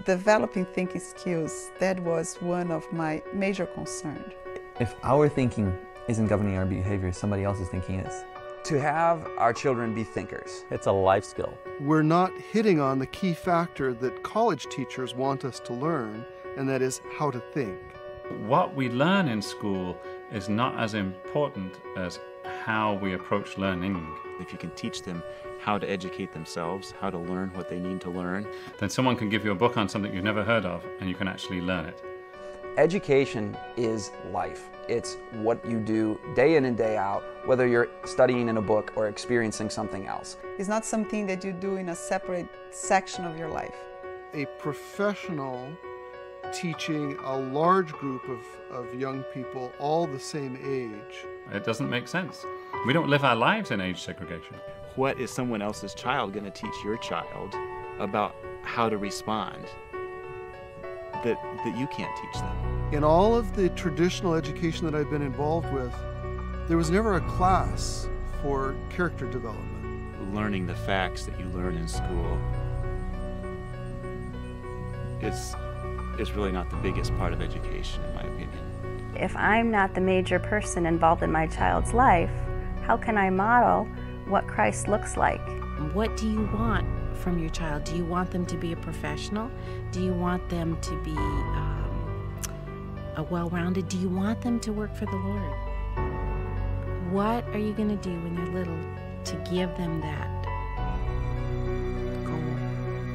Developing thinking skills, that was one of my major concerns. If our thinking isn't governing our behavior, somebody else's thinking is. To have our children be thinkers. It's a life skill. We're not hitting on the key factor that college teachers want us to learn, and that is how to think. What we learn in school is not as important as how we approach learning. If you can teach them how to educate themselves, how to learn what they need to learn, then someone can give you a book on something you've never heard of and you can actually learn it. Education is life. It's what you do day in and day out, whether you're studying in a book or experiencing something else. It's not something that you do in a separate section of your life. A professional teaching a large group of young people all the same age. It doesn't make sense. We don't live our lives in age segregation. what is someone else's child going to teach your child about how to respond that you can't teach them? In all of the traditional education that I've been involved with, there was never a class for character development. Learning the facts that you learn in school is really not the biggest part of education, in my opinion. If I'm not the major person involved in my child's life, how can I model what Christ looks like? What do you want from your child? Do you want them to be a professional? Do you want them to be a well-rounded? Do you want them to work for the Lord? What are you going to do when they're little to give them that goal,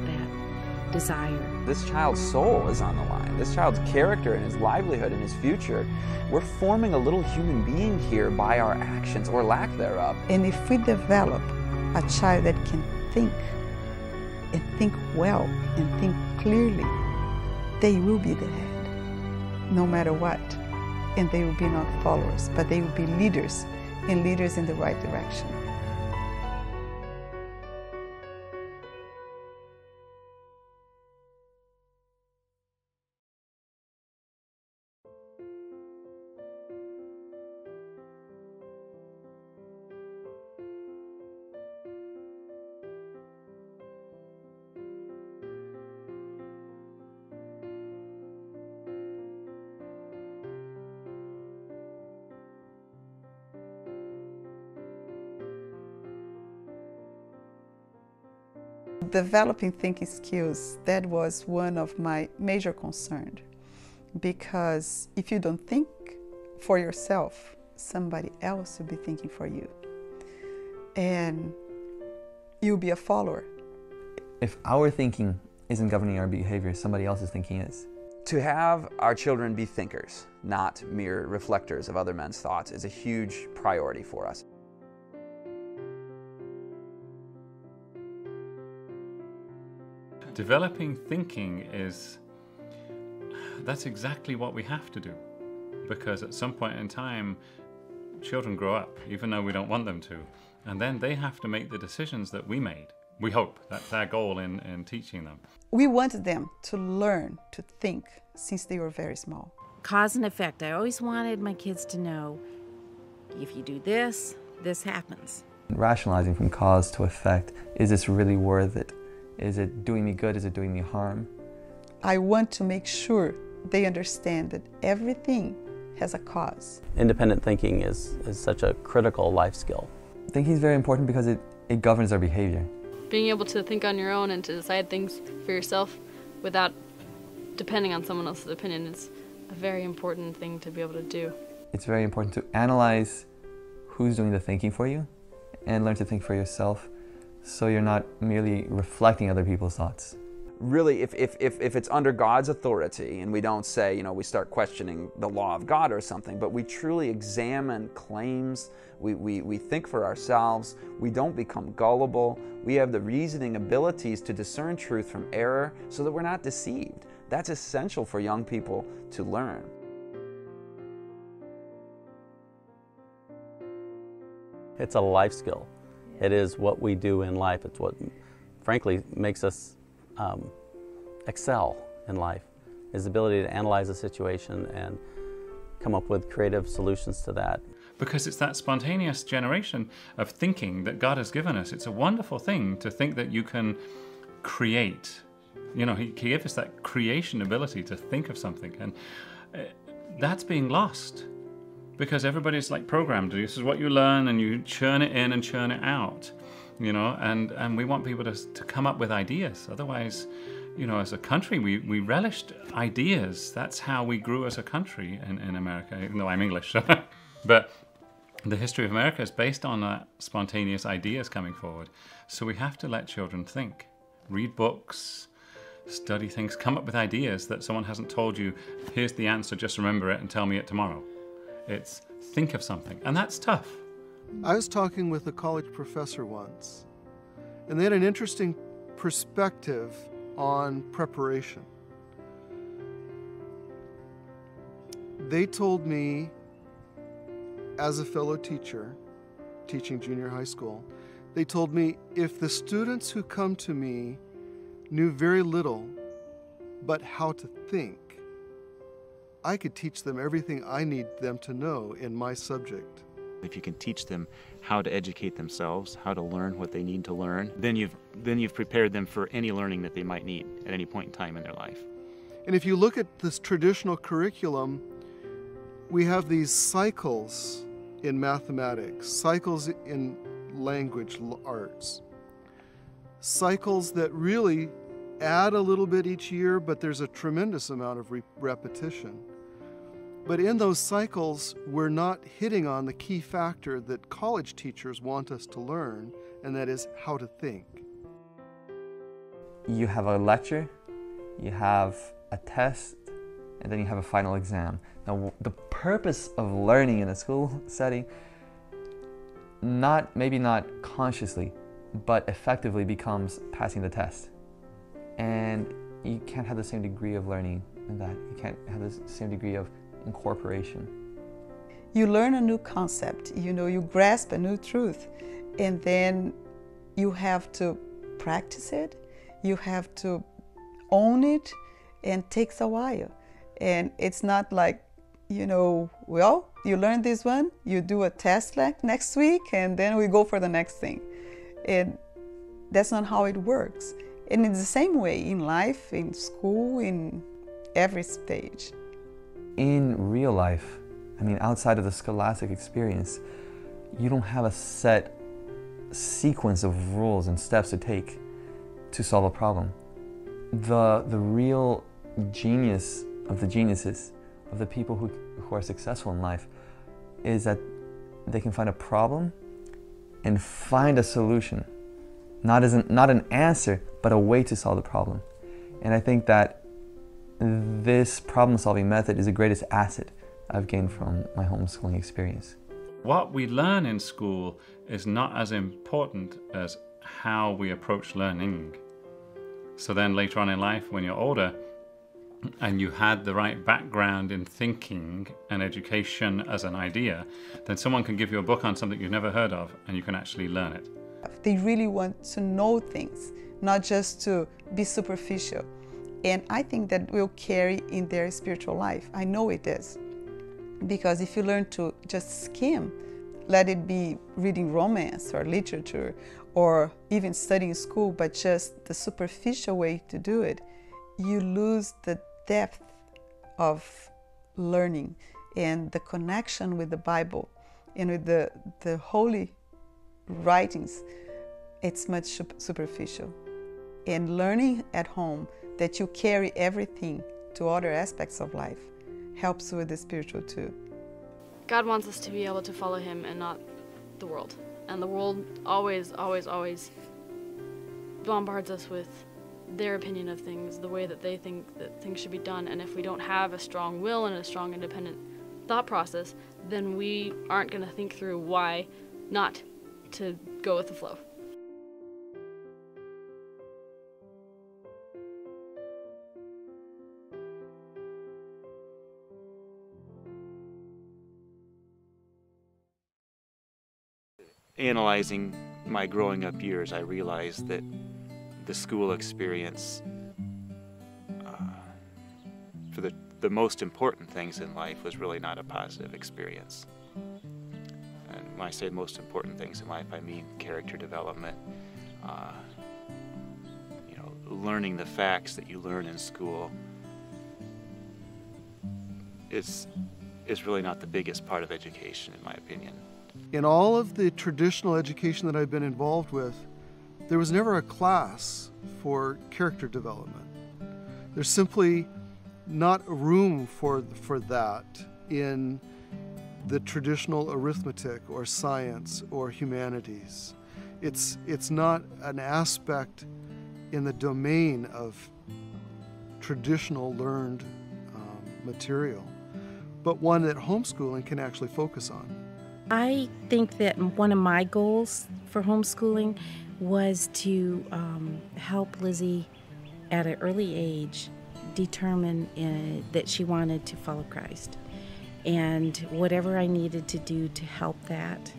that desire? This child's soul is on the line. This child's character and his livelihood and his future. We're forming a little human being here by our actions or lack thereof. And if we develop a child that can think, and think well, and think clearly, they will be the head, no matter what. And they will be not followers, but they will be leaders, and leaders in the right direction. Developing thinking skills, that was one of my major concerns, because if you don't think for yourself, somebody else will be thinking for you, and you'll be a follower. If our thinking isn't governing our behavior, somebody else's thinking is. To have our children be thinkers, not mere reflectors of other men's thoughts, is a huge priority for us. Developing thinking that's exactly what we have to do, because at some point in time children grow up, even though we don't want them to, and then they have to make the decisions that we made. We hope that's our goal in teaching them. We want them to learn to think since they were very small. Cause and effect. I always wanted my kids to know, if you do this, this happens. Rationalizing from cause to effect, is this really worth it? Is it doing me good? Is it doing me harm? I want to make sure they understand that everything has a cause. Independent thinking is such a critical life skill. Thinking is very important because it governs our behavior. Being able to think on your own and to decide things for yourself without depending on someone else's opinion is a very important thing to be able to do. It's very important to analyze who's doing the thinking for you and learn to think for yourself, so you're not merely reflecting other people's thoughts. Really, if it's under God's authority, and we don't say, we start questioning the law of God or something, but we truly examine claims, we think for ourselves, we don't become gullible, we have the reasoning abilities to discern truth from error so that we're not deceived. That's essential for young people to learn. It's a life skill. It is what we do in life. It's what, frankly, makes us excel in life, is the ability to analyze a situation and come up with creative solutions to that. Because it's that spontaneous generation of thinking that God has given us. It's a wonderful thing to think that you can create You know, he gave us that creation ability to think of something, and that's being lost because everybody's like programmed. This is what you learn, and you churn it in and churn it out, you know, and we want people to come up with ideas. Otherwise, you know, as a country, we relished ideas. That's how we grew as a country in America, even though I'm English. But the history of America is based on spontaneous ideas coming forward. So we have to let children think, read books, study things, come up with ideas that someone hasn't told you, here's the answer, just remember it and tell me it tomorrow. It's think of something, and that's tough. I was talking with a college professor once, and they had an interesting perspective on preparation. They told me, as a fellow teacher, teaching junior high school, they told me if the students who come to me knew very little but how to think, I could teach them everything I need them to know in my subject. If you can teach them how to educate themselves, how to learn what they need to learn, then you've prepared them for any learning that they might need at any point in time in their life. And if you look at this traditional curriculum, we have these cycles in mathematics, cycles in language arts, cycles that really add a little bit each year, but there's a tremendous amount of repetition. But in those cycles, we're not hitting on the key factor that college teachers want us to learn, and that is how to think. You have a lecture, you have a test, and then you have a final exam. Now, the purpose of learning in a school setting, maybe not consciously, but effectively becomes passing the test. And you can't have the same degree of learning in that. You can't have the same degree of incorporation. You learn a new concept, you know, you grasp a new truth, and then you have to practice it, you have to own it, and it takes a while. And it's not like, you know, well, you learn this one, you do a test like next week, and then we go for the next thing. And that's not how it works. And it's the same way in life, in school, in every stage. In real life, I mean, outside of the scholastic experience, you don't have a set sequence of rules and steps to take to solve a problem. The real genius of the geniuses, of the people who are successful in life, is that they can find a problem and find a solution. Not an answer, but a way to solve the problem. And I think that this problem-solving method is the greatest asset I've gained from my homeschooling experience. What we learn in school is not as important as how we approach learning. So then later on in life, when you're older, and you had the right background in thinking and education as an idea, then someone can give you a book on something you've never heard of, and you can actually learn it. They really want to know things, not just to be superficial. And I think that will carry in their spiritual life. I know it does. Because if you learn to just skim, let it be reading romance or literature or even studying school, but just the superficial way to do it, you lose the depth of learning and the connection with the Bible and with the holy writings. It's much superficial. And learning at home that you carry everything to other aspects of life helps with the spiritual too. God wants us to be able to follow Him and not the world. And the world always, always, always bombards us with their opinion of things, the way that they think that things should be done. And if we don't have a strong will and a strong independent thought process, then we aren't going to think through why not to go with the flow. Analyzing my growing up years, I realized that the school experience for the most important things in life was really not a positive experience. And when I say most important things in life, I mean character development, learning the facts that you learn in school is really not the biggest part of education, in my opinion. In all of the traditional education that I've been involved with, there was never a class for character development. There's simply not room for that in the traditional arithmetic or science or humanities. It's not an aspect in the domain of traditional learned material, but one that homeschooling can actually focus on. I think that one of my goals for homeschooling was to help Lizzie at an early age determine that she wanted to follow Christ. And whatever I needed to do to help that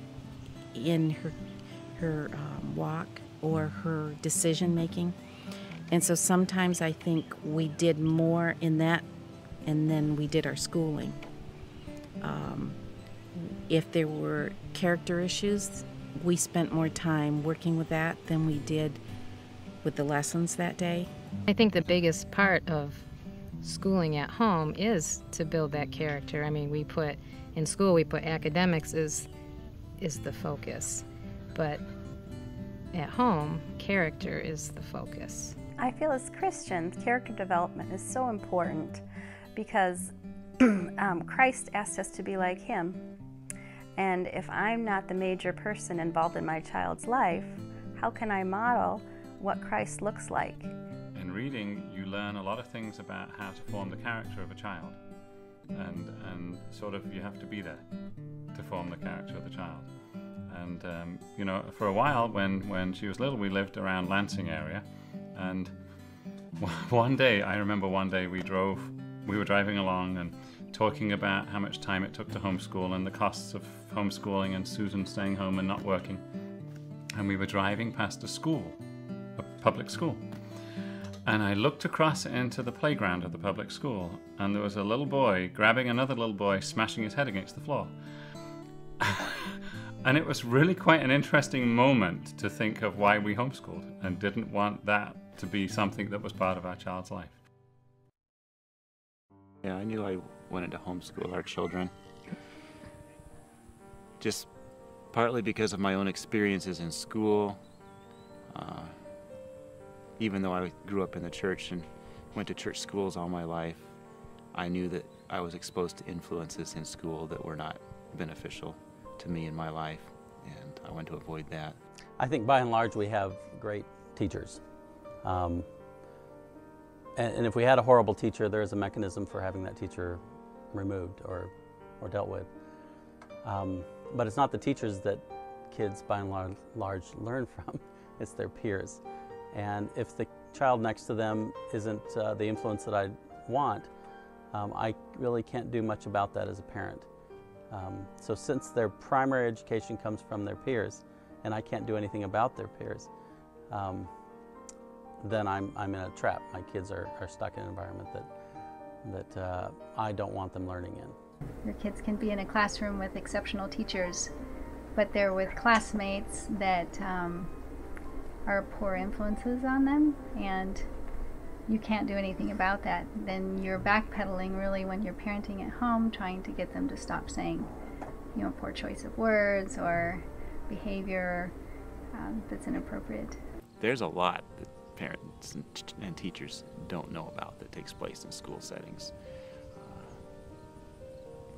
in her walk or her decision making. And so sometimes I think we did more in that and then we did our schooling. If there were character issues, we spent more time working with that than we did with the lessons that day. I think the biggest part of schooling at home is to build that character. I mean, in school we put academics is the focus, but at home, character is the focus. I feel as Christians, character development is so important because Christ asked us to be like Him. And if I'm not the major person involved in my child's life, how can I model what Christ looks like? In reading, you learn a lot of things about how to form the character of a child. And sort of you have to be there to form the character of the child. And, you know, for a while when she was little, we lived around Lansing area. And one day, I remember one day we were driving along and talking about how much time it took to homeschool and the costs of homeschooling and Susan staying home and not working. And we were driving past a school, a public school. And I looked across into the playground of the public school, and there was a little boy grabbing another little boy, smashing his head against the floor. And it was really quite an interesting moment to think of why we homeschooled and didn't want that to be something that was part of our child's life. Yeah, I knew I wanted to homeschool our children. Just partly because of my own experiences in school. Even though I grew up in the church and went to church schools all my life, I knew that I was exposed to influences in school that were not beneficial to me in my life, and I wanted to avoid that. I think by and large we have great teachers. And if we had a horrible teacher, there is a mechanism for having that teacher removed or dealt with. But it's not the teachers that kids by and large learn from, it's their peers. And if the child next to them isn't the influence that I want, I really can't do much about that as a parent. So since their primary education comes from their peers, and I can't do anything about their peers, then I'm in a trap. My kids are stuck in an environment that I don't want them learning in. Your kids can be in a classroom with exceptional teachers, but they're with classmates that are poor influences on them, and you can't do anything about that. Then you're backpedaling really when you're parenting at home, trying to get them to stop saying, you know, poor choice of words or behavior that's inappropriate. There's a lot that parents and teachers don't know about that takes place in school settings.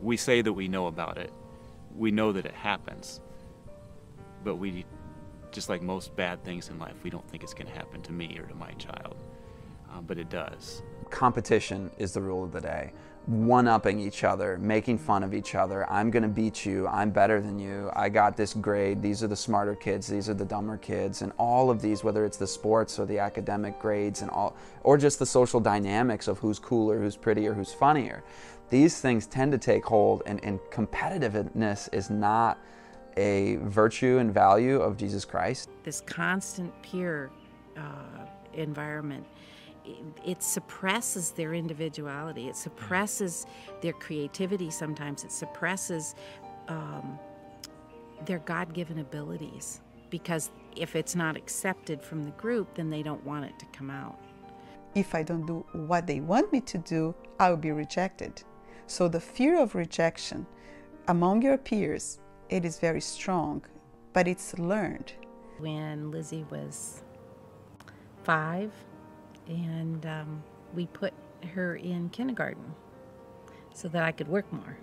We say that we know about it. We know that it happens, but we, just like most bad things in life, we don't think it's going to happen to me or to my child, but it does. Competition is the rule of the day. One-upping each other, making fun of each other. I'm going to beat you. I'm better than you. I got this grade. These are the smarter kids. These are the dumber kids. And all of these, whether it's the sports or the academic grades and all, or just the social dynamics of who's cooler, who's prettier, who's funnier. These things tend to take hold, and competitiveness is not a virtue and value of Jesus Christ. This constant peer environment, it suppresses their individuality. It suppresses their creativity sometimes. It suppresses their God-given abilities, because if it's not accepted from the group, then they don't want it to come out. if I don't do what they want me to do, I will be rejected. So the fear of rejection among your peers, it is very strong, but it's learned. When Lizzie was 5, and we put her in kindergarten so that I could work more.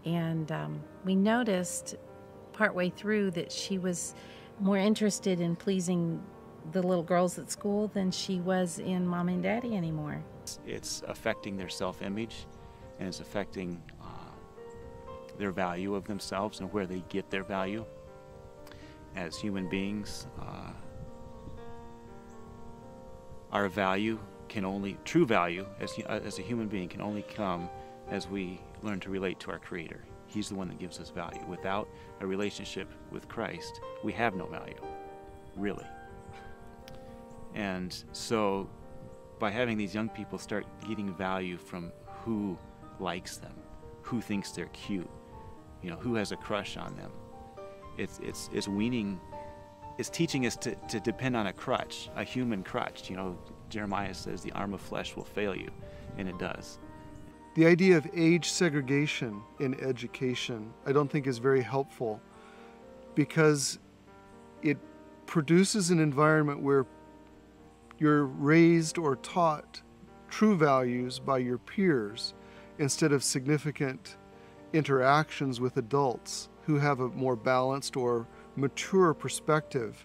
And we noticed partway through that she was more interested in pleasing the little girls at school than she was in mom and daddy anymore. It's affecting their self-image, and it's affecting their value of themselves and where they get their value. As human beings, our value can only, true value as a human being can only come as we learn to relate to our Creator. He's the one that gives us value. Without a relationship with Christ, we have no value, really. And so by having these young people start getting value from who likes them, who thinks they're cute, you know, who has a crush on them, it's weaning, it's teaching us to depend on a crutch, a human crutch. You know, Jeremiah says the arm of flesh will fail you, and it does. The idea of age segregation in education, I don't think is very helpful, because it produces an environment where you're raised or taught true values by your peers instead of significant interactions with adults who have a more balanced or mature perspective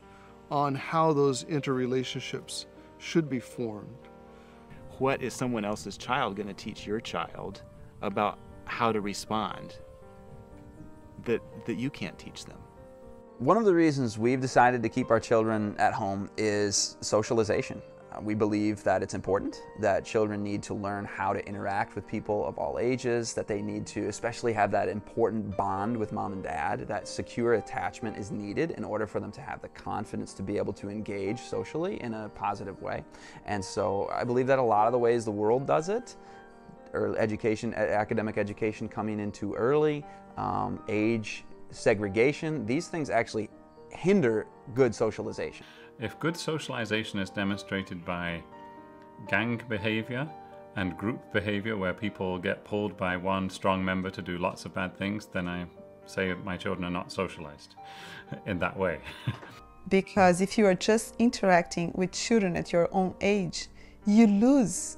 on how those interrelationships should be formed. What is someone else's child going to teach your child about how to respond that you can't teach them? One of the reasons we've decided to keep our children at home is socialization. We believe that it's important, that children need to learn how to interact with people of all ages, that they need to especially have that important bond with mom and dad, that secure attachment is needed in order for them to have the confidence to be able to engage socially in a positive way. And so I believe that a lot of the ways the world does it, or education, academic education coming in too early, age segregation, these things actually hinder good socialization. If good socialization is demonstrated by gang behavior and group behavior where people get pulled by one strong member to do lots of bad things, then I say my children are not socialized in that way. Because if you are just interacting with children at your own age, you lose,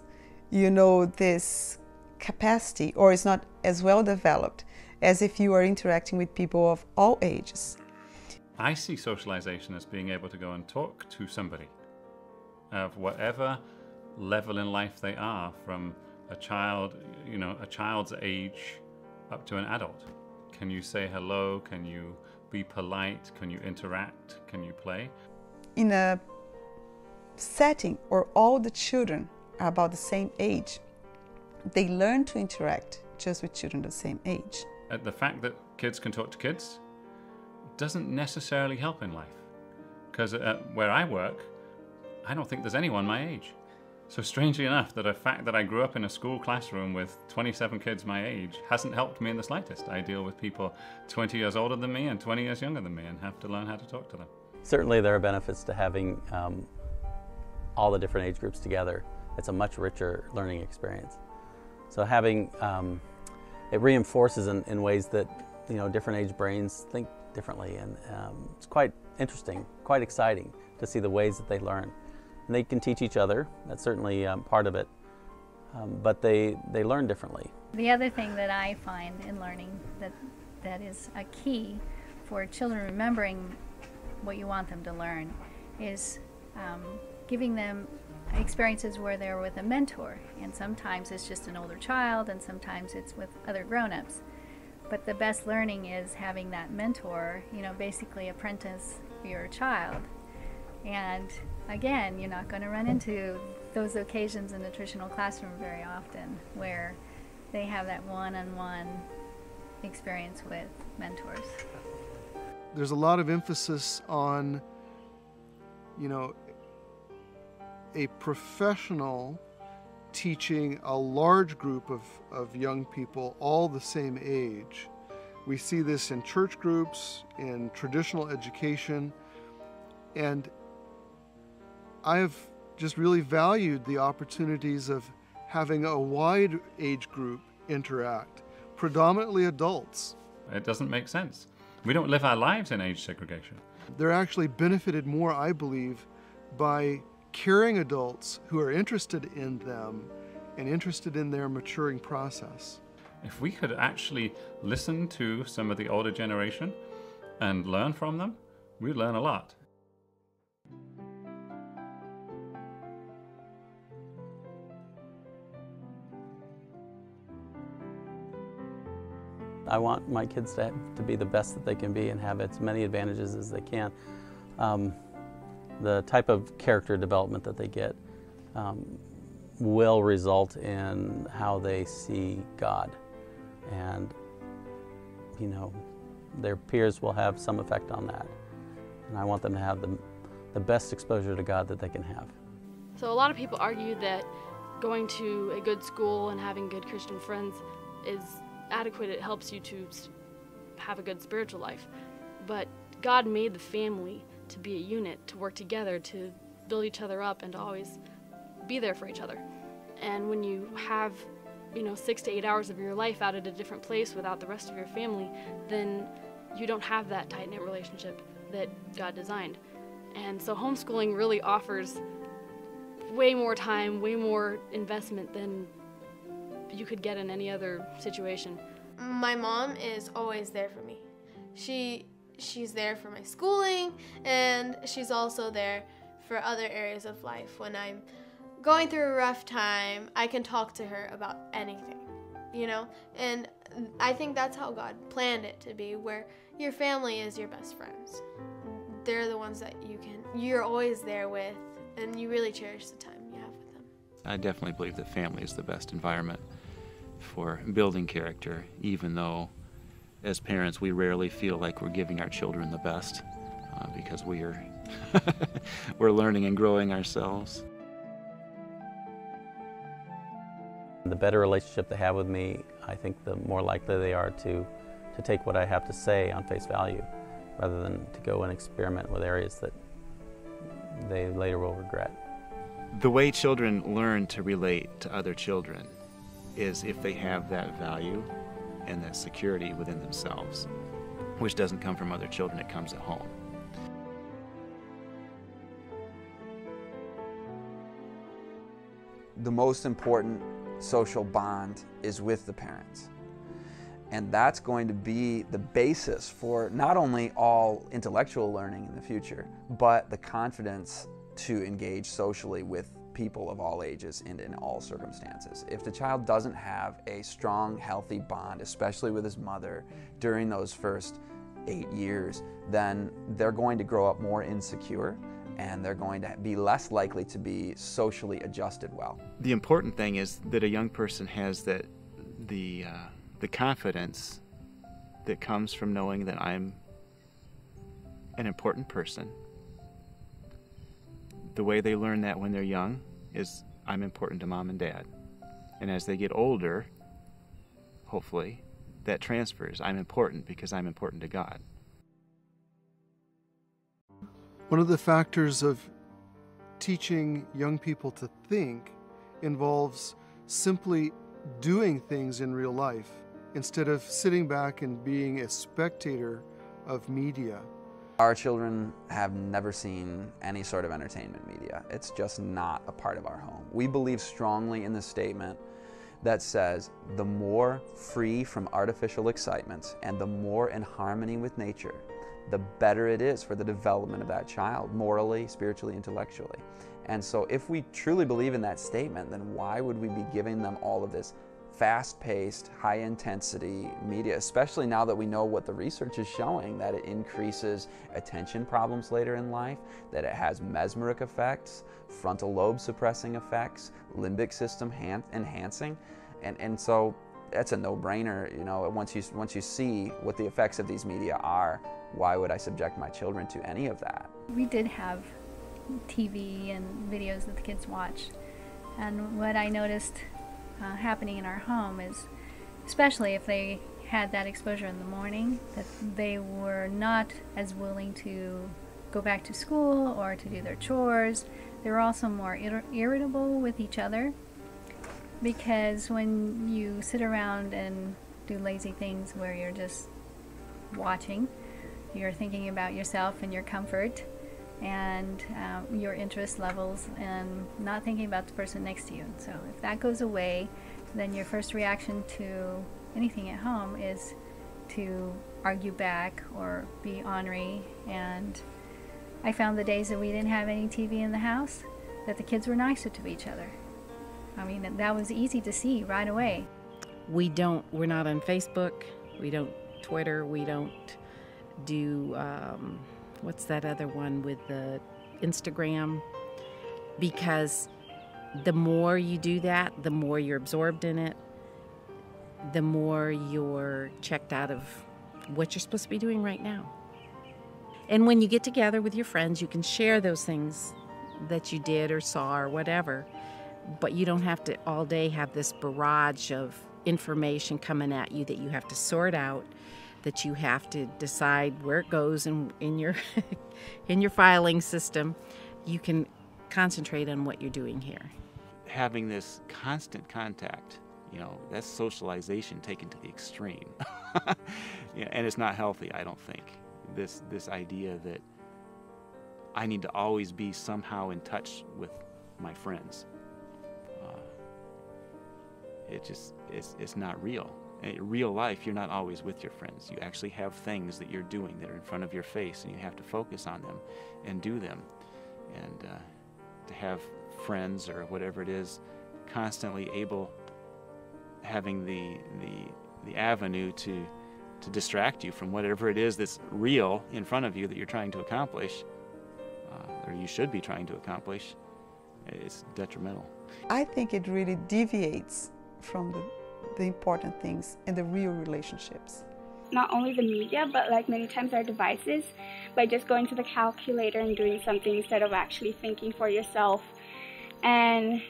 this capacity, or it's not as well developed as if you are interacting with people of all ages. I see socialization as being able to go and talk to somebody of whatever level in life they are, from a child, a child's age up to an adult. Can you say hello? Can you be polite? Can you interact? Can you play? In a setting where all the children are about the same age, they learn to interact just with children the same age. The fact that kids can talk to kids doesn't necessarily help in life, because where I work, I don't think there's anyone my age. So strangely enough, the fact that I grew up in a school classroom with 27 kids my age hasn't helped me in the slightest. I deal with people 20 years older than me and 20 years younger than me and have to learn how to talk to them. Certainly there are benefits to having all the different age groups together. It's a much richer learning experience. So having, it reinforces in ways that, different age brains think differently, and it's quite interesting, quite exciting to see the ways that they learn. And they can teach each other, that's certainly part of it, but they learn differently. The other thing that I find in learning that is a key for children remembering what you want them to learn is giving them experiences where they're with a mentor, and sometimes it's just an older child and sometimes it's with other grown-ups. But the best learning is having that mentor, basically apprentice your child. And again, you're not going to run into those occasions in the traditional classroom very often where they have that one-on-one experience with mentors. There's a lot of emphasis on, a professional teaching a large group of young people all the same age. We see this in church groups, in traditional education, and I have just really valued the opportunities of having a wide age group interact, predominantly adults. It doesn't make sense. We don't live our lives in age segregation. They're actually benefited more, I believe, by caring adults who are interested in them and interested in their maturing process. If we could actually listen to some of the older generation and learn from them, we'd learn a lot. I want my kids to be the best that they can be and have as many advantages as they can. The type of character development that they get will result in how they see God. And, you know, their peers will have some effect on that. And I want them to have the best exposure to God that they can have. So a lot of people argue that going to a good school and having good Christian friends is adequate. It helps you to have a good spiritual life. But God made the family to be a unit, to work together, to build each other up, and to always be there for each other. And when you have, 6 to 8 hours of your life out at a different place without the rest of your family, then you don't have that tight-knit relationship that God designed. And so homeschooling really offers way more time, way more investment than you could get in any other situation. My mom is always there for me. She's there for my schooling, and she's also there for other areas of life. When I'm going through a rough time, I can talk to her about anything, And I think that's how God planned it to be, where your family is your best friends. They're the ones that you're always there with, and you really cherish the time you have with them. I definitely believe that family is the best environment for building character, even though as parents we rarely feel like we're giving our children the best because we're learning and growing ourselves. The better relationship they have with me, I think the more likely they are to take what I have to say on face value, rather than to go and experiment with areas that they later will regret. The way children learn to relate to other children is if they have that value and that security within themselves, which doesn't come from other children, it comes at home. The most important social bond is with the parents. And that's going to be the basis for not only all intellectual learning in the future, but the confidence to engage socially with people of all ages and in all circumstances. If the child doesn't have a strong, healthy bond, especially with his mother, during those first 8 years, then they're going to grow up more insecure, and they're going to be less likely to be socially adjusted well. The important thing is that a young person has the confidence that comes from knowing that I'm an important person. The way they learn that when they're young is I'm important to mom and dad. And as they get older, hopefully, that transfers. I'm important because I'm important to God. One of the factors of teaching young people to think involves simply doing things in real life instead of sitting back and being a spectator of media. Our children have never seen any sort of entertainment media. It's just not a part of our home. We believe strongly in the statement that says the more free from artificial excitements and the more in harmony with nature, the better it is for the development of that child, morally, spiritually, intellectually. And so if we truly believe in that statement, then why would we be giving them all of this fast-paced, high-intensity media, especially now that we know what the research is showing, that it increases attention problems later in life, that it has mesmeric effects, frontal lobe suppressing effects, limbic system enhancing, and so that's a no-brainer. Once you see what the effects of these media are, why would I subject my children to any of that? We did have TV and videos that the kids watched, and what I noticed happening in our home is, especially if they had that exposure in the morning, that they were not as willing to go back to school or to do their chores. They're also more irritable with each other, because when you sit around and do lazy things where you're just watching, you're thinking about yourself and your comfort and your interest levels and not thinking about the person next to you. So if that goes away, then your first reaction to anything at home is to argue back or be ornery. And I found the days that we didn't have any TV in the house, that the kids were nicer to each other. I mean, that was easy to see right away. We're not on Facebook, we don't Twitter, we don't do, what's that other one with the Instagram? Because the more you do that, the more you're absorbed in it, the more you're checked out of what you're supposed to be doing right now. And when you get together with your friends, you can share those things that you did or saw or whatever, but you don't have to all day have this barrage of information coming at you that you have to sort out, that you have to decide where it goes in your in your filing system. You can concentrate on what you're doing here. Having this constant contact, that's socialization taken to the extreme. Yeah, and it's not healthy, I don't think. This idea that I need to always be somehow in touch with my friends. It's not real. In real life, you're not always with your friends. You actually have things that you're doing that are in front of your face, and you have to focus on them and do them. And to have friends or whatever it is constantly having the avenue to distract you from whatever it is that's real in front of you that you're trying to accomplish, or you should be trying to accomplish, it's detrimental. I think it really deviates from the important things in the real relationships. Not only the media, but like many times our devices, by just going to the calculator and doing something instead of actually thinking for yourself. And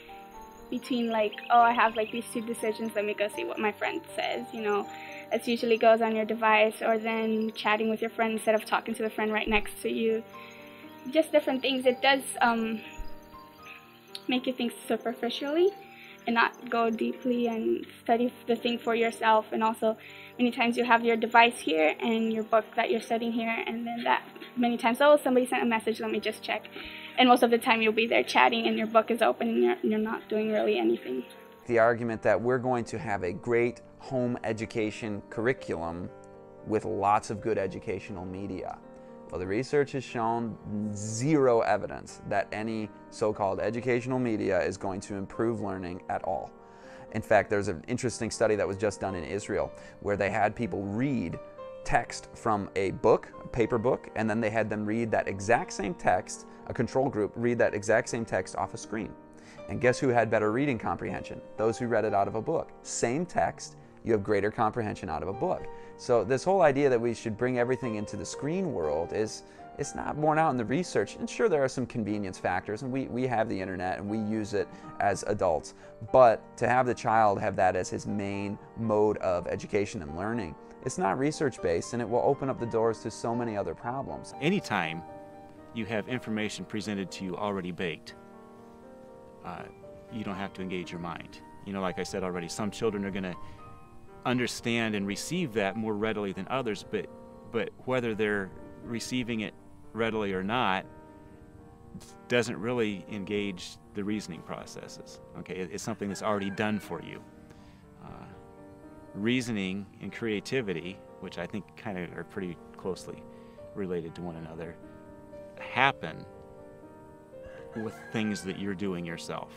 between like, oh, I have like these two decisions, let me go see what my friend says, it usually goes on your device, or then chatting with your friend instead of talking to the friend right next to you. Just different things. It does make you think superficially and not go deeply and study the thing for yourself. And also many times you have your device here and your book that you're studying here, and then that many times, oh, somebody sent a message, let me just check. And most of the time you'll be there chatting and your book is open and you're not doing really anything. The argument that we're going to have a great home education curriculum with lots of good educational media. Well, the research has shown zero evidence that any so-called educational media is going to improve learning at all. In fact, there's an interesting study that was just done in Israel where they had people read text from a book, a paper book, and then they had them read that exact same text, a control group, read that exact same text off a screen. And guess who had better reading comprehension? Those who read it out of a book. Same text, you have greater comprehension out of a book. So this whole idea that we should bring everything into the screen world it's not borne out in the research. And sure, there are some convenience factors, and we have the internet and we use it as adults. But to have the child have that as his main mode of education and learning, it's not research-based, and it will open up the doors to so many other problems. Anytime you have information presented to you already baked, you don't have to engage your mind. Like I said already, some children are going to understand and receive that more readily than others, but whether they're receiving it readily or not doesn't really engage the reasoning processes. Okay, it's something that's already done for you. Reasoning and creativity, which I think kind of are pretty closely related to one another, happen with things that you're doing yourself.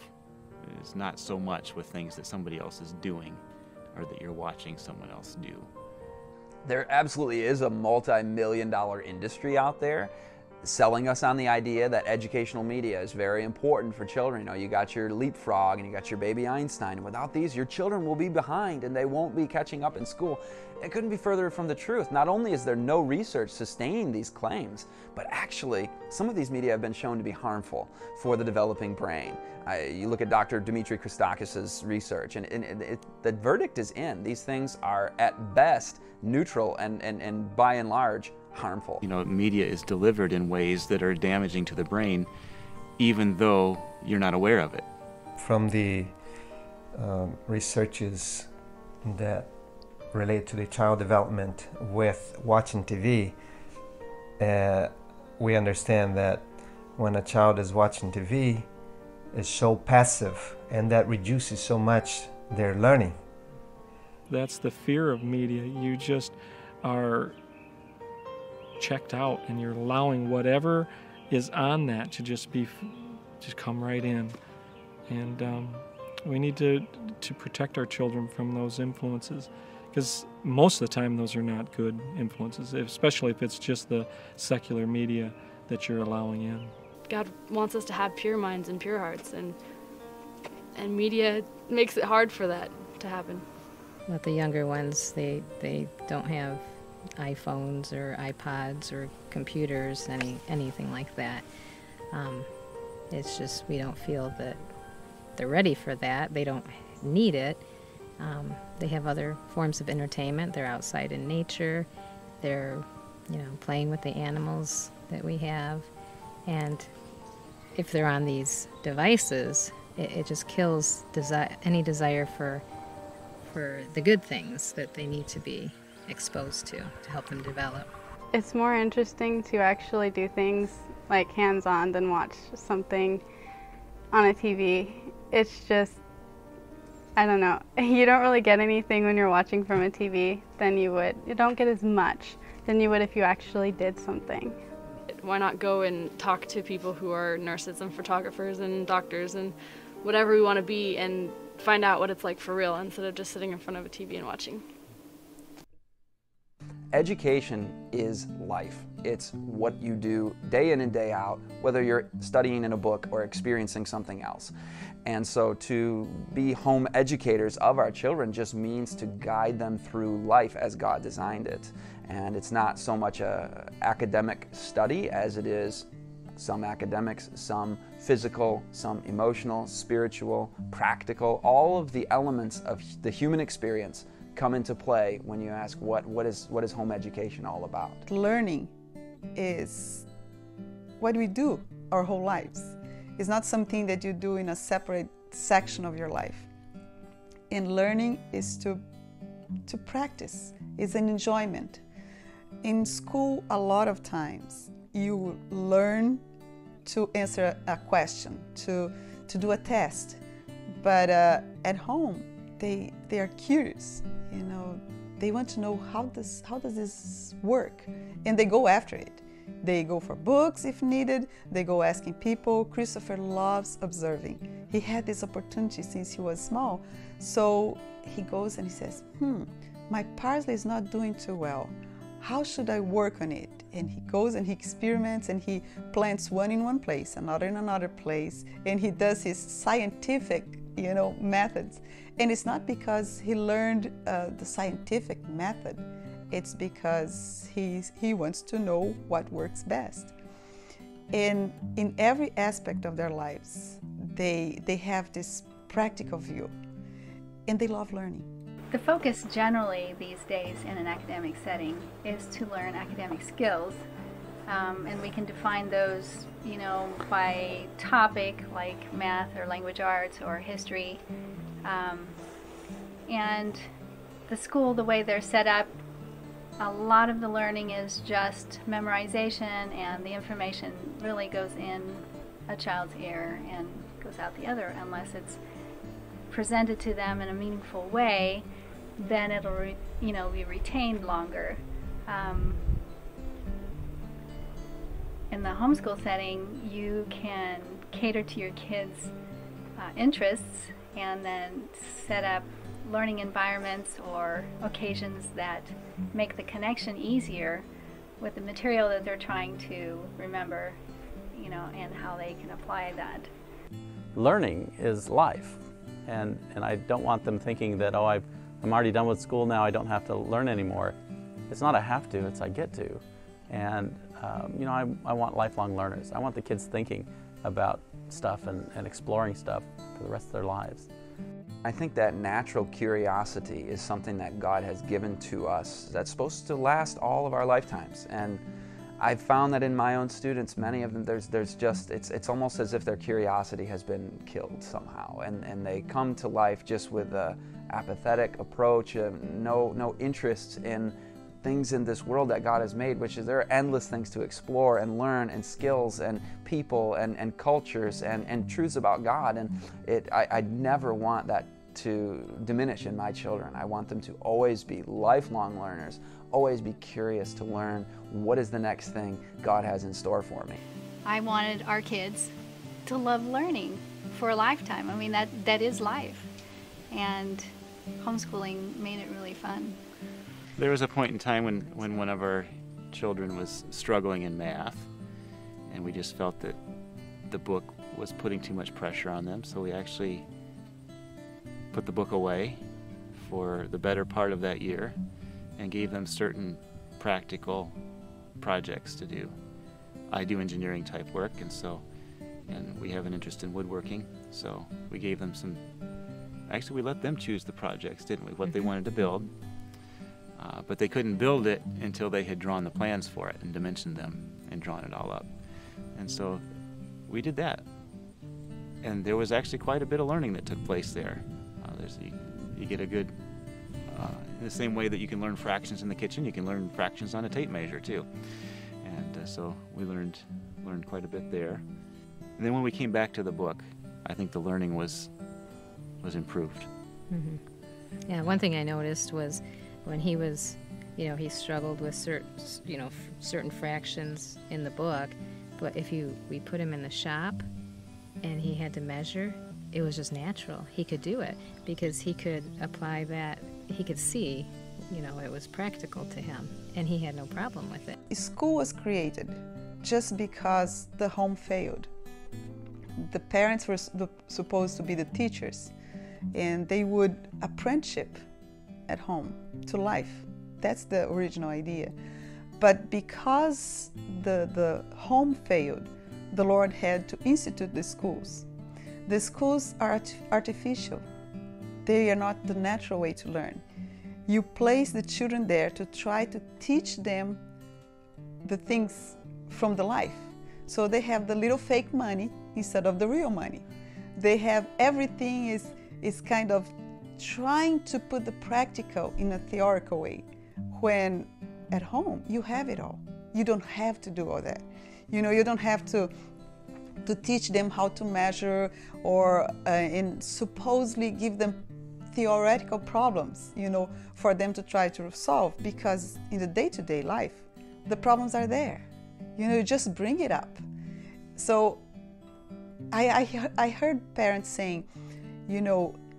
It's not so much with things that somebody else is doing or that you're watching someone else do. There absolutely is a multi-million-dollar industry out there selling us on the idea that educational media is very important for children. You got your Leapfrog and you got your Baby Einstein, and without these, your children will be behind and they won't be catching up in school. It couldn't be further from the truth. Not only is there no research sustaining these claims, but actually some of these media have been shown to be harmful for the developing brain. You look at Dr. Dimitri Christakis' research, and the verdict is in. These things are at best neutral and by and large harmful. Media is delivered in ways that are damaging to the brain, even though you're not aware of it. From the researches that relate to the child development with watching TV, we understand that when a child is watching TV, it's so passive, and that reduces so much their learning. That's the fear of media. You just are checked out, and you're allowing whatever is on that to just come right in. And we need to protect our children from those influences, because most of the time those are not good influences, especially if it's just the secular media that you're allowing in. God wants us to have pure minds and pure hearts, and media makes it hard for that to happen. With the younger ones, they don't have iPhones or iPods or computers, anything like that. It's just we don't feel that they're ready for that. They don't need it. They have other forms of entertainment. They're outside in nature. They're, playing with the animals that we have. And if they're on these devices, it just kills any desire for the good things that they need to be exposed to help them develop. It's more interesting to actually do things like hands-on than watch something on a TV. It's just, I don't know, you don't really get anything when you're watching from a TV than you would. You don't get as much than you would if you actually did something. Why not go and talk to people who are nurses and photographers and doctors and whatever we want to be, and find out what it's like for real instead of just sitting in front of a TV and watching. Education is life. It's what you do day in and day out, whether you're studying in a book or experiencing something else. And so to be home educators of our children just means to guide them through life as God designed it. And it's not so much an academic study as it is some academics, some physical, some emotional, spiritual, practical. All of the elements of the human experience come into play when you ask what is home education all about. Learning is what we do our whole lives. It's not something that you do in a separate section of your life. And learning is to practice. It's an enjoyment. In school, a lot of times, you learn to answer a question, to do a test. But at home, they are curious. They want to know how does this work, and they go after it. They go for books if needed. They go asking people. Christopher loves observing. He had this opportunity since he was small, so he goes and he says, my parsley is not doing too well. How should I work on it? And he goes and he experiments, and he plants one in one place, another in another place, and he does his scientific, methods. And it's not because he learned the scientific method. It's because he wants to know what works best. And in every aspect of their lives, they have this practical view, and they love learning. The focus generally these days in an academic setting is to learn academic skills, and we can define those, by topic like math or language arts or history. And the school, the way they're set up, a lot of the learning is just memorization, and the information really goes in a child's ear and goes out the other unless it's presented to them in a meaningful way. Then it'll be retained longer. In the homeschool setting, you can cater to your kids' interests and then set up learning environments or occasions that make the connection easier with the material that they're trying to remember, and how they can apply that. Learning is life, and I don't want them thinking that, I'm already done with school now, I don't have to learn anymore. It's not a have to, it's I get to. And I want lifelong learners. I want the kids thinking about stuff and exploring stuff for the rest of their lives. I think that natural curiosity is something that God has given to us that's supposed to last all of our lifetimes. And I've found that in my own students, many of them, there's just, it's almost as if their curiosity has been killed somehow, and they come to life just with a apathetic approach, no interest in things in this world that God has made, which is there are endless things to explore and learn, and skills and people and cultures and truths about God. And I never want that to diminish in my children. I want them to always be lifelong learners, always be curious to learn what is the next thing God has in store for me. I wanted our kids to love learning for a lifetime. I mean, that is life. And homeschooling made it really fun. There was a point in time when one of our children was struggling in math, and we just felt that the book was putting too much pressure on them, so we actually put the book away for the better part of that year and gave them certain practical projects to do. I do engineering type work, and we have an interest in woodworking, so we gave them some, actually we let them choose the projects, didn't we, what they wanted to build. But they couldn't build it until they had drawn the plans for it and dimensioned them and drawn it all up. And so we did that. And there was actually quite a bit of learning that took place there. You get a good, in the same way that you can learn fractions in the kitchen, you can learn fractions on a tape measure too. And so we learned quite a bit there. And then when we came back to the book, I think the learning was improved. Mm-hmm. Yeah, one thing I noticed was when he was, he struggled with certain fractions in the book, but if we put him in the shop and he had to measure, it was just natural. He could do it because he could apply that. He could see, it was practical to him, and he had no problem with it. School was created just because the home failed. The parents were supposed to be the teachers, and they would apprenticeship at home to life. That's the original idea. But because the home failed, the Lord had to institute the schools. The schools are artificial. They are not the natural way to learn. You place the children there to try to teach them the things from the life. So they have the little fake money instead of the real money. They have everything is kind of trying to put the practical in a theoretical way, when at home you have it all. You don't have to do all that. You don't have to teach them how to measure or and supposedly give them theoretical problems, for them to try to solve, because in the day-to-day life, the problems are there. You just bring it up. So I heard parents saying,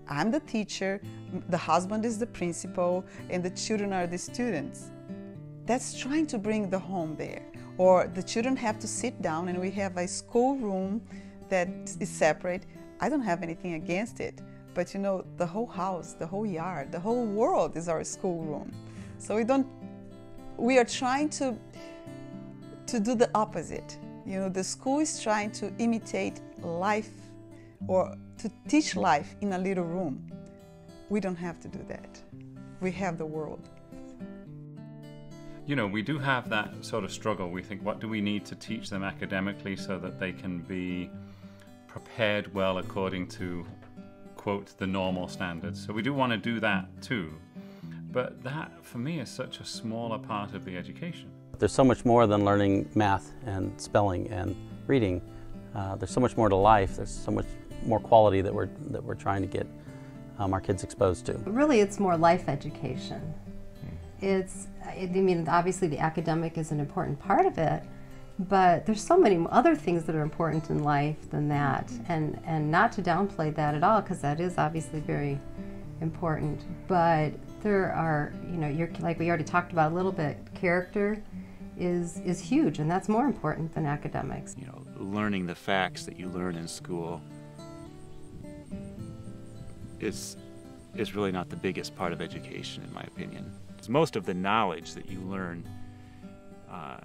I'm the teacher, the husband is the principal, and the children are the students. That's trying to bring the home there. Or the children have to sit down and we have a school room that is separate. I don't have anything against it, but the whole house, the whole yard, the whole world is our school room. So we are trying to do the opposite. The school is trying to imitate life or to teach life in a little room. We don't have to do that. We have the world. We do have that sort of struggle. We think, what do we need to teach them academically so that they can be prepared well according to, quote, the normal standards? So we do want to do that too. But that, for me, is such a smaller part of the education. There's so much more than learning math and spelling and reading. There's so much more to life. There's so much more quality that we're trying to get our kids exposed to. Really, it's more life education. Obviously the academic is an important part of it, but there's so many other things that are important in life than that, and not to downplay that at all, because that is obviously very important. But there are, like we already talked about a little bit, character is huge, and that's more important than academics. Learning the facts that you learn in school is really not the biggest part of education, in my opinion. Most of the knowledge that you learn, at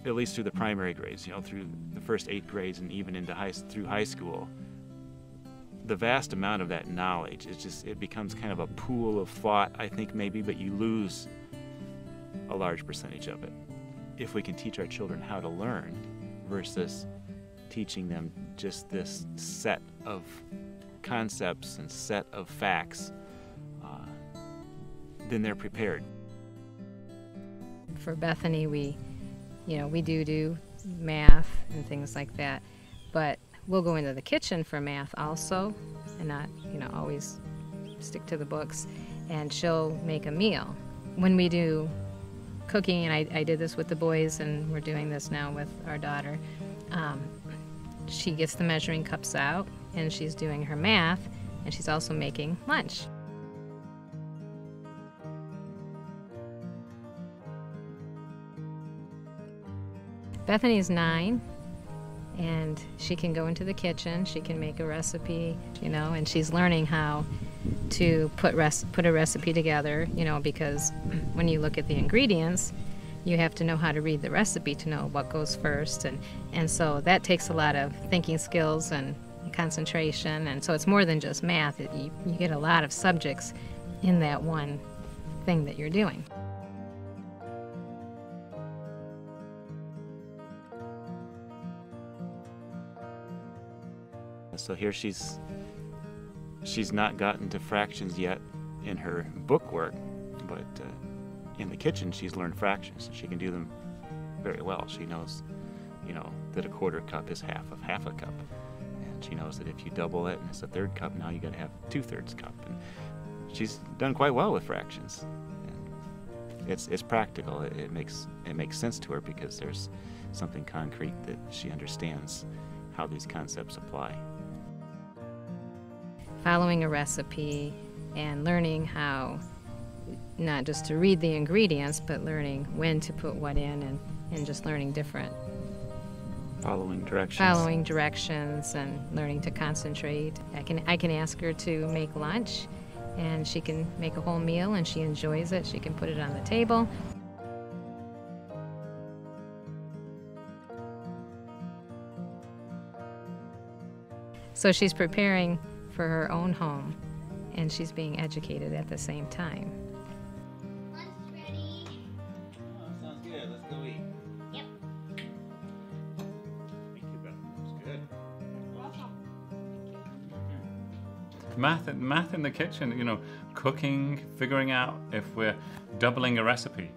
least through the primary grades, through the first 8 grades and even through high school, the vast amount of that knowledge it becomes kind of a pool of thought, I think, maybe, but you lose a large percentage of it. if we can teach our children how to learn versus teaching them just this set of concepts and set of facts, then they're prepared. For Bethany, we do math and things like that, but we'll go into the kitchen for math also, and not, always stick to the books, and she'll make a meal. When we do cooking, and I did this with the boys, and we're doing this now with our daughter, she gets the measuring cups out, and she's doing her math, and she's also making lunch. Bethany's 9, and she can go into the kitchen, she can make a recipe, and she's learning how to put a recipe together, because when you look at the ingredients, you have to know how to read the recipe to know what goes first, and so that takes a lot of thinking skills and concentration, and so it's more than just math. You get a lot of subjects in that one thing that you're doing. So here she's not gotten to fractions yet in her book work, but in the kitchen she's learned fractions, and she can do them very well. She knows, that a quarter cup is half a cup, and she knows that if you double it and it's a third cup, now you got to have 2/3 cup. And she's done quite well with fractions. And it's practical. It makes sense to her because there's something concrete that she understands how these concepts apply. Following a recipe and learning how not just to read the ingredients, but learning when to put what in, and just learning different. Following directions and learning to concentrate. I can ask her to make lunch, and she can make a whole meal, and she enjoys it. She can put it on the table. So she's preparing for her own home, and she's being educated at the same time. Lunch ready. Oh, sounds good. Let's go eat. Yep. Thank you, Beth. That's good. Math in the kitchen, cooking, figuring out if we're doubling a recipe,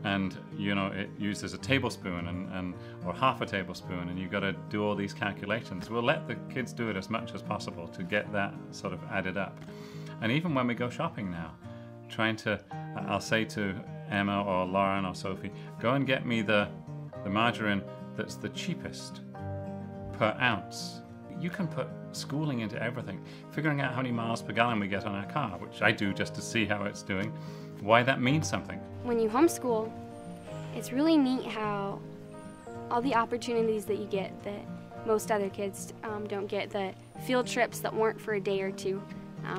and it uses a tablespoon and or half a tablespoon, and you've got to do all these calculations. We'll let the kids do it as much as possible to get that sort of added up. And even when we go shopping now, I'll say to Emma or Lauren or Sophie, go and get me the margarine that's the cheapest per ounce. You can put schooling into everything, figuring out how many miles per gallon we get on our car, which I do just to see how it's doing, why that means something. When you homeschool, it's really neat how all the opportunities that you get that most other kids don't get, the field trips that weren't for a day or two.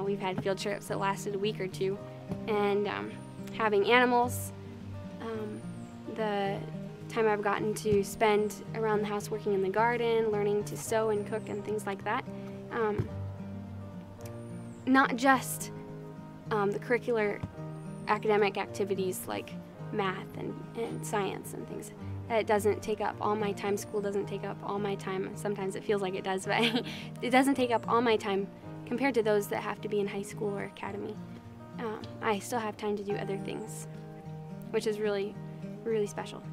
We've had field trips that lasted a week or two, and having animals, the time I've gotten to spend around the house working in the garden, learning to sew and cook and things like that. Not just the curricular academic activities like math and science and things. It doesn't take up all my time. School doesn't take up all my time. Sometimes it feels like it does, but it doesn't take up all my time compared to those that have to be in high school or academy. I still have time to do other things, which is really, really special.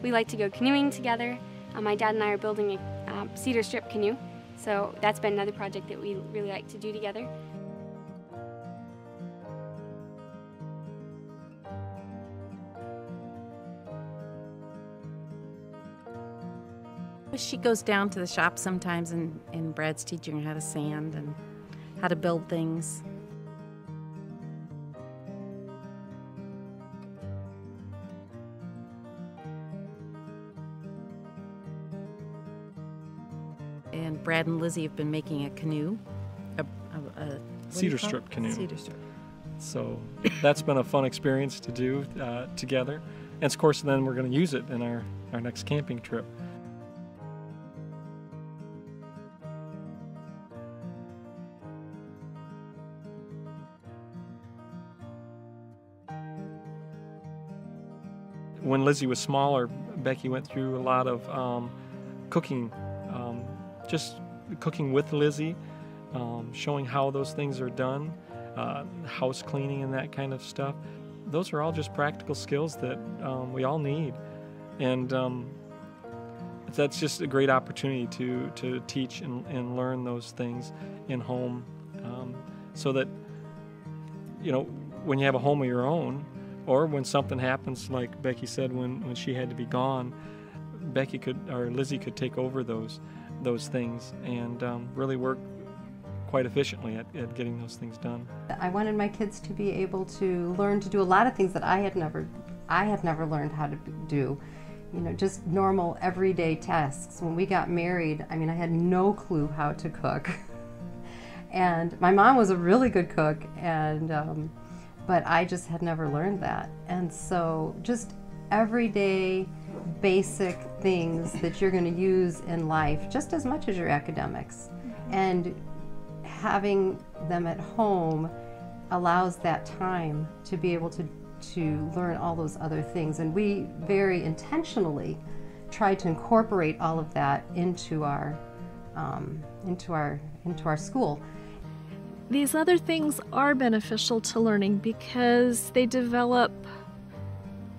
We like to go canoeing together. My dad and I are building a cedar strip canoe, so that's been another project that we really like to do together. She goes down to the shop sometimes, and Brad's teaching her how to sand and how to build things. And Brad and Lizzie have been making a canoe, a cedar strip canoe. Cedar strip. So that's been a fun experience to do together. And of course, then we're going to use it in our next camping trip. When Lizzie was smaller, Becky went through a lot of cooking, just cooking with Lizzie, showing how those things are done, house cleaning and that kind of stuff. Those are all just practical skills that we all need. And that's just a great opportunity to teach and learn those things in home, so that, you know, when you have a home of your own, or when something happens, like Becky said, when she had to be gone, Lizzie could take over those things and really work quite efficiently at getting those things done. I wanted my kids to be able to learn to do a lot of things that I had never learned how to do. You know, just normal everyday tasks. When we got married, I mean, I had no clue how to cook. And my mom was a really good cook, and but I just had never learned that. And so just everyday basic things that you're going to use in life just as much as your academics. And having them at home allows that time to be able to learn all those other things. And we very intentionally try to incorporate all of that into our school. These other things are beneficial to learning because they develop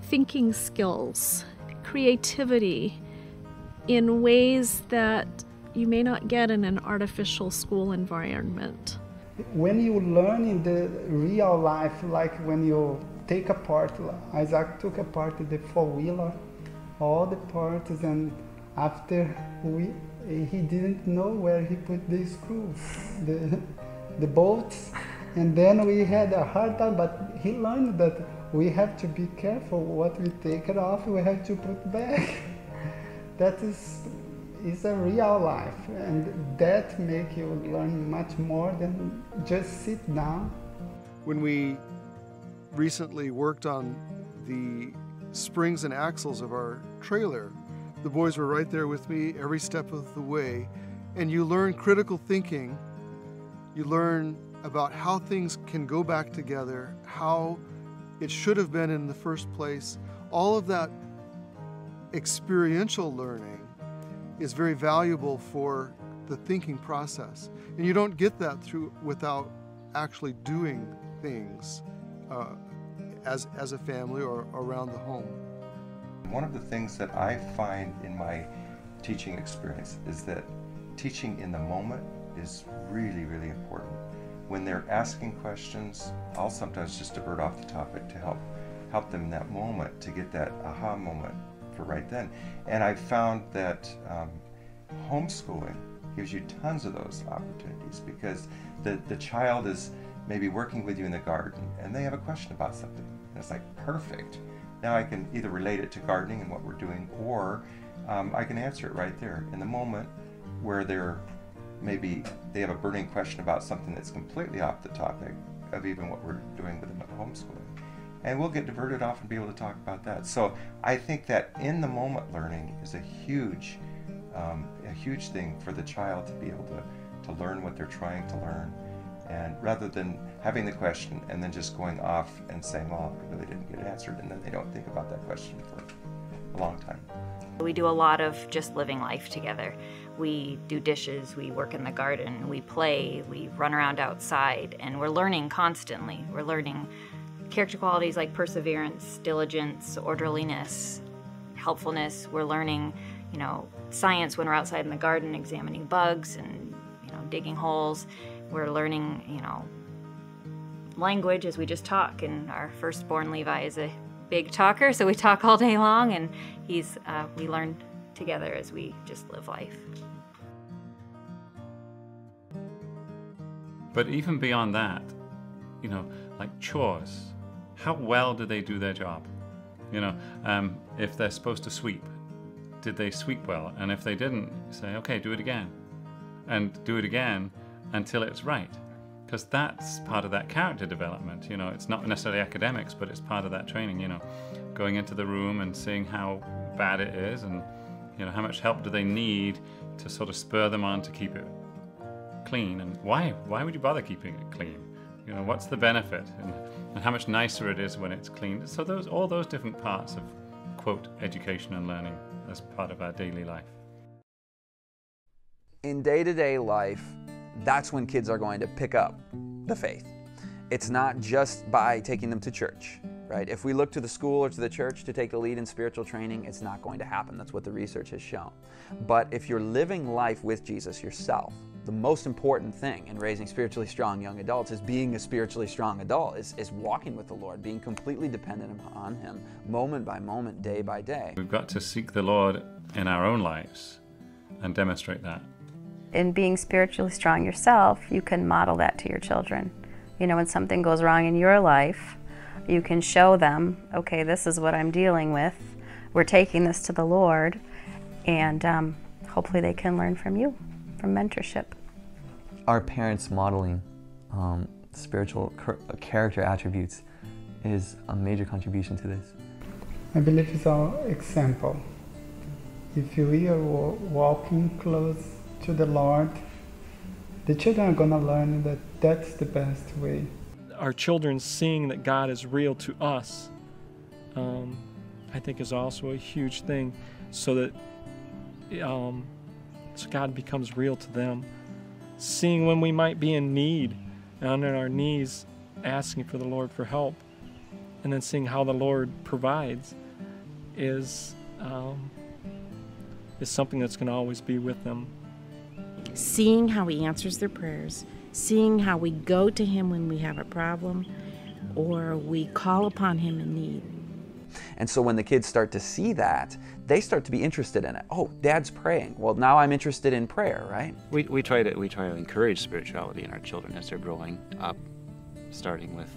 thinking skills, creativity in ways that you may not get in an artificial school environment. When you learn in the real life, like when you take apart, Isaac took apart the four-wheeler, all the parts, and after he didn't know where he put the screws, the bolts, and then we had a hard time, but he learned that we have to be careful what we take it off, we have to put back. That is a real life, and that makes you learn much more than just sit down. When we recently worked on the springs and axles of our trailer, the boys were right there with me every step of the way, and you learn critical thinking. You learn about how things can go back together, how it should have been in the first place. All of that experiential learning is very valuable for the thinking process. And you don't get that without actually doing things as a family or around the home. One of the things that I find in my teaching experience is that teaching in the moment is really, really important. When they're asking questions, I'll sometimes just divert off the topic to help them in that moment, to get that aha moment for right then. And I've found that homeschooling gives you tons of those opportunities, because the child is maybe working with you in the garden and they have a question about something. And it's like, perfect. Now I can either relate it to gardening and what we're doing, or I can answer it right there in the moment, where maybe they have a burning question about something that's completely off the topic of even what we're doing with them at homeschooling. And we'll get diverted off and be able to talk about that. So I think that in the moment learning is a huge thing for the child to be able to learn what they're trying to learn. And rather than having the question and then just going off and saying, well, I really didn't get it answered, and then they don't think about that question for a long time. We do a lot of just living life together. We do dishes, we work in the garden, we play, we run around outside, and we're learning constantly. We're learning character qualities like perseverance, diligence, orderliness, helpfulness. We're learning, science when we're outside in the garden examining bugs and, digging holes. We're learning, language as we just talk, and our firstborn Levi is a big talker, so we talk all day long, and we learn together as we just live life. But even beyond that, like chores, how well do they do their job? If they're supposed to sweep, did they sweep well? And if they didn't, say, okay, do it again. And do it again until it's right. Because that's part of that character development. It's not necessarily academics, but it's part of that training, going into the room and seeing how bad it is, and how much help do they need to sort of spur them on to keep it clean, and why would you bother keeping it clean? What's the benefit, and how much nicer it is when it's clean. So all those different parts of quote, education and learning as part of our daily life. In day-to-day life, that's when kids are going to pick up the faith. It's not just by taking them to church, right? If we look to the school or to the church to take the lead in spiritual training, it's not going to happen. That's what the research has shown. But if you're living life with Jesus yourself, the most important thing in raising spiritually strong young adults is being a spiritually strong adult, is walking with the Lord, being completely dependent on Him, moment by moment, day by day. We've got to seek the Lord in our own lives and demonstrate that. In being spiritually strong yourself, you can model that to your children. You know, when something goes wrong in your life, you can show them, okay, this is what I'm dealing with. We're taking this to the Lord, and hopefully they can learn from you, from mentorship. Our parents modeling spiritual character attributes is a major contribution to this. I believe it's our example. If we are walking close to the Lord, the children are going to learn that that's the best way. Our children seeing that God is real to us, I think is also a huge thing, so that so God becomes real to them. Seeing when we might be in need, and on our knees asking for the Lord for help, and then seeing how the Lord provides is something that's going to always be with them. Seeing how He answers their prayers, seeing how we go to Him when we have a problem, or we call upon Him in need. And so when the kids start to see that, they start to be interested in it. Oh, Dad's praying. Well, now I'm interested in prayer, right? We try to encourage spirituality in our children as they're growing up, starting with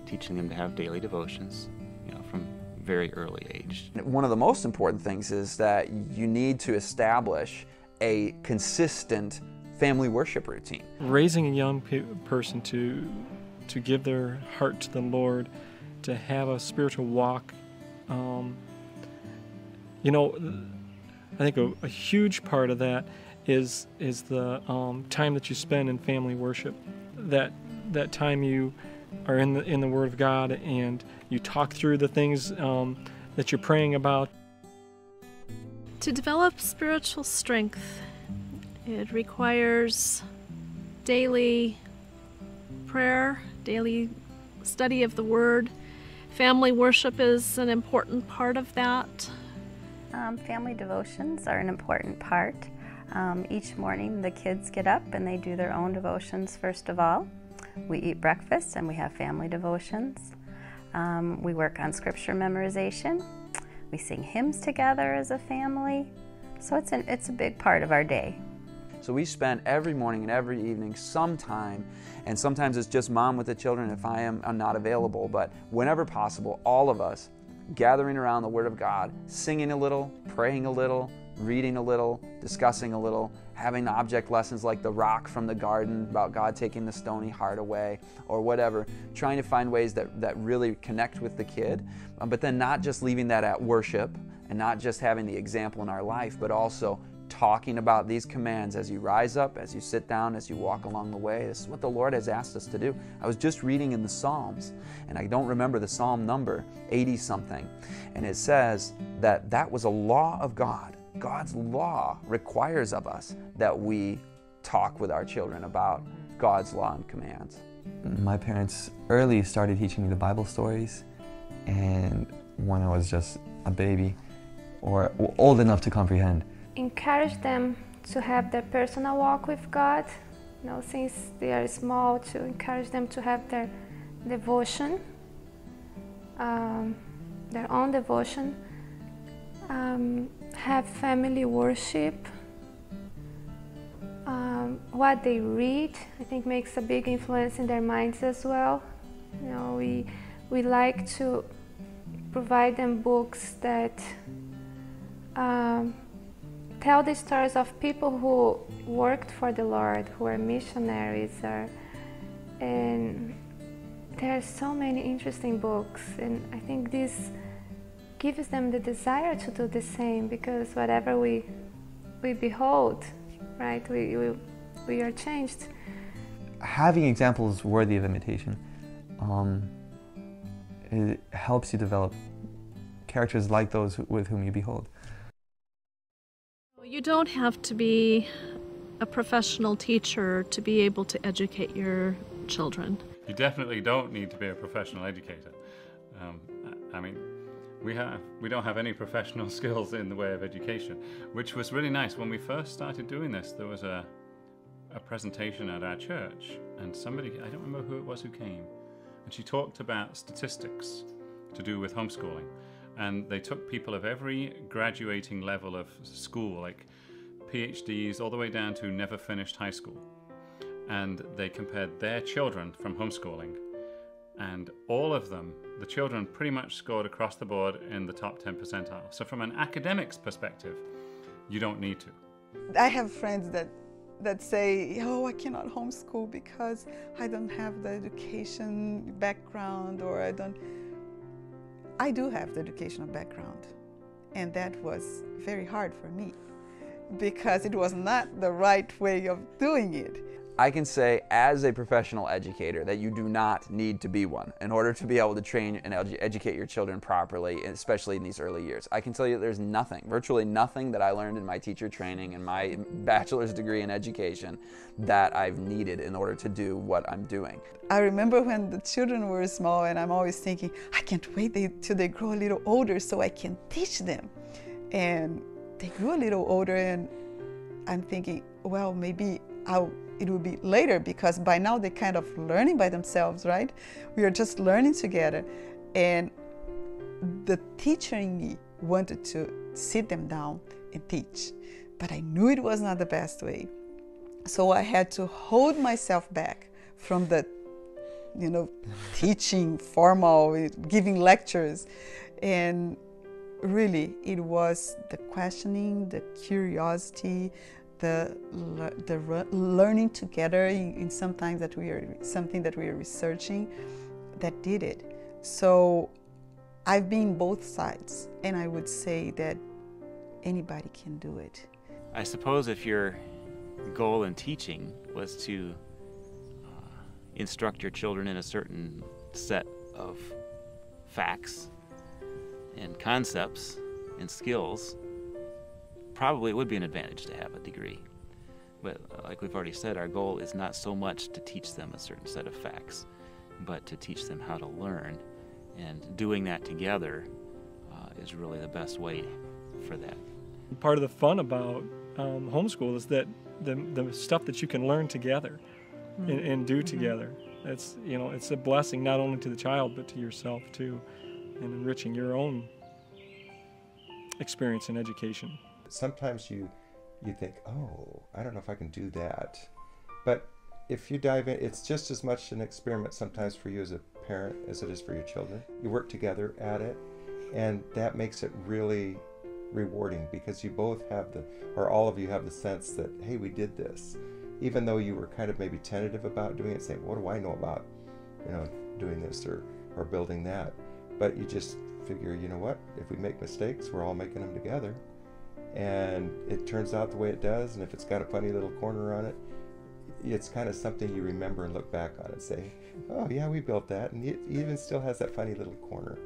teaching them to have daily devotions, you know, from very early age. One of the most important things is that you need to establish a consistent family worship routine. Raising a young person to give their heart to the Lord, to have a spiritual walk, you know, I think a huge part of that is the time that you spend in family worship. That time you are in the Word of God and you talk through the things that you're praying about. To develop spiritual strength, it requires daily prayer, daily study of the Word. Family worship is an important part of that. Family devotions are an important part. Each morning the kids get up and they do their own devotions first of all. We eat breakfast and we have family devotions. We work on scripture memorization. We sing hymns together as a family. So it's a big part of our day. So we spend every morning and every evening some time, and sometimes it's just Mom with the children if I'm not available, but whenever possible, all of us gathering around the Word of God, singing a little, praying a little, reading a little, discussing a little, having object lessons like the rock from the garden about God taking the stony heart away or whatever, trying to find ways that really connect with the kid, but then not just leaving that at worship and not just having the example in our life, but also talking about these commands as you rise up, as you sit down, as you walk along the way. This is what the Lord has asked us to do. I was just reading in the Psalms, and I don't remember the Psalm number, 80-something, and it says that was a law of God. God's law requires of us that we talk with our children about God's law and commands. My parents early started teaching me the Bible stories, and when I was just a baby or old enough to comprehend. Encourage them to have their personal walk with God, you know, since they are small, to encourage them to have their devotion, their own devotion, have family worship. What they read, I think, makes a big influence in their minds as well. You know, we like to provide them books that tell the stories of people who worked for the Lord, who are missionaries, and there are so many interesting books, and I think this gives them the desire to do the same, because whatever we behold, right, we are changed. Having examples worthy of imitation, it helps you develop characters like those with whom you behold. You don't have to be a professional teacher to be able to educate your children. You definitely don't need to be a professional educator. I mean, we don't have any professional skills in the way of education, which was really nice. When we first started doing this, there was a presentation at our church, and somebody, I don't remember who it was who came, and she talked about statistics to do with homeschooling. And they took people of every graduating level of school, like PhDs, all the way down to never finished high school. And they compared their children from homeschooling. And all of them, the children pretty much scored across the board in the top 10 percentile. So from an academic's perspective, you don't need to. I have friends that say, oh, I cannot homeschool because I don't have the education background, or I do have the educational background, and that was very hard for me because it was not the right way of doing it. I can say as a professional educator that you do not need to be one in order to be able to train and educate your children properly, especially in these early years. I can tell you there's nothing, virtually nothing that I learned in my teacher training and my bachelor's degree in education that I've needed in order to do what I'm doing. I remember when the children were small, and I'm always thinking, I can't wait till they grow a little older so I can teach them. And they grew a little older, and I'm thinking, well, maybe it will be later, because by now they're kind of learning by themselves, right? We are just learning together. And the teacher in me wanted to sit them down and teach, but I knew it was not the best way. So I had to hold myself back from the, teaching, formal, giving lectures. And really, it was the questioning, the curiosity, the learning together in something that we are researching that did it. So I've been both sides, and I would say that anybody can do it. I suppose if your goal in teaching was to instruct your children in a certain set of facts and concepts and skills, probably it would be an advantage to have a degree. But like we've already said, our goal is not so much to teach them a certain set of facts, but to teach them how to learn. And doing that together is really the best way for that. Part of the fun about homeschool is that the stuff that you can learn together and do together. It's, it's a blessing not only to the child but to yourself too, and enriching your own experience in education. Sometimes you think, oh, I don't know if I can do that. But if you dive in, it's just as much an experiment sometimes for you as a parent as it is for your children. You work together at it, and that makes it really rewarding, because you both have or all of you have the sense that, hey, we did this. Even though you were kind of maybe tentative about doing it, saying, what do I know about, doing this or building that? But you just figure, you know what, if we make mistakes, we're all making them together. And it turns out the way it does, and if it's got a funny little corner on it, it's kind of something you remember and look back on and say, oh yeah, we built that, and it even still has that funny little corner.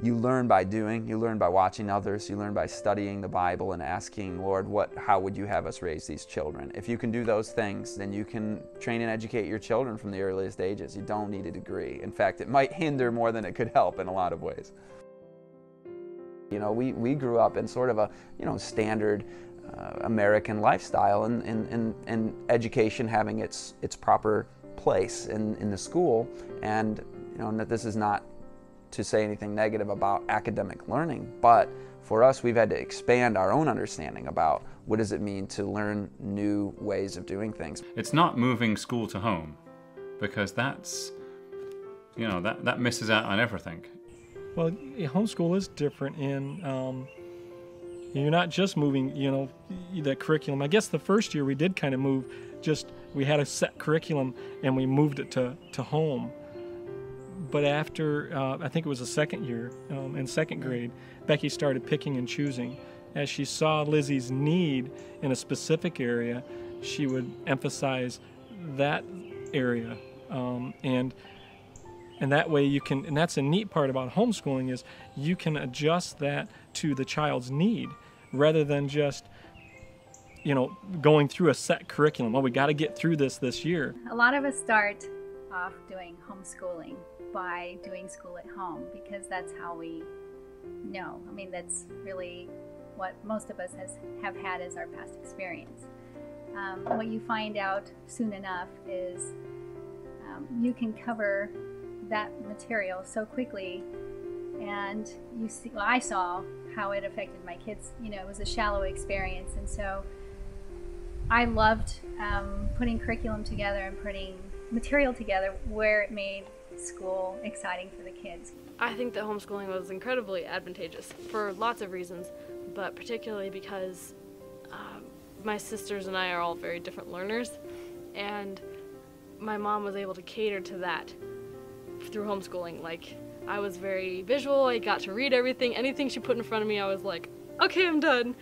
You learn by doing, you learn by watching others, you learn by studying the Bible and asking, Lord, how would you have us raise these children? If you can do those things, then you can train and educate your children from the earliest ages. You don't need a degree. In fact, it might hinder more than it could help in a lot of ways. We grew up in sort of a, standard American lifestyle, and education having its proper place in the school. And, that this is not to say anything negative about academic learning, but for us, we've had to expand our own understanding about what does it mean to learn new ways of doing things. It's not moving school to home, because that's, that misses out on everything. Well, homeschool is different in, you're not just moving, the curriculum. I guess the first year we did kind of move, we had a set curriculum and we moved it to home. But after, I think it was the second year, in second grade, Becky started picking and choosing. As she saw Lizzie's need in a specific area, she would emphasize that area. And And that way you can, and that's a neat part about homeschooling, is you can adjust that to the child's need rather than just, you know, going through a set curriculum. Well, we got to get through this year. A lot of us start off doing homeschooling by doing school at home because that's how we know. I mean, that's really what most of us have had as our past experience. What you find out soon enough is you can cover that material so quickly, and you see, well, I saw how it affected my kids. You know, it was a shallow experience, and so I loved putting curriculum together and putting material together where it made school exciting for the kids. I think that homeschooling was incredibly advantageous for lots of reasons, but particularly because my sisters and I are all very different learners, and my mom was able to cater to that through homeschooling. Like, I was very visual, I got to read everything, anything she put in front of me I was like, okay, I'm done.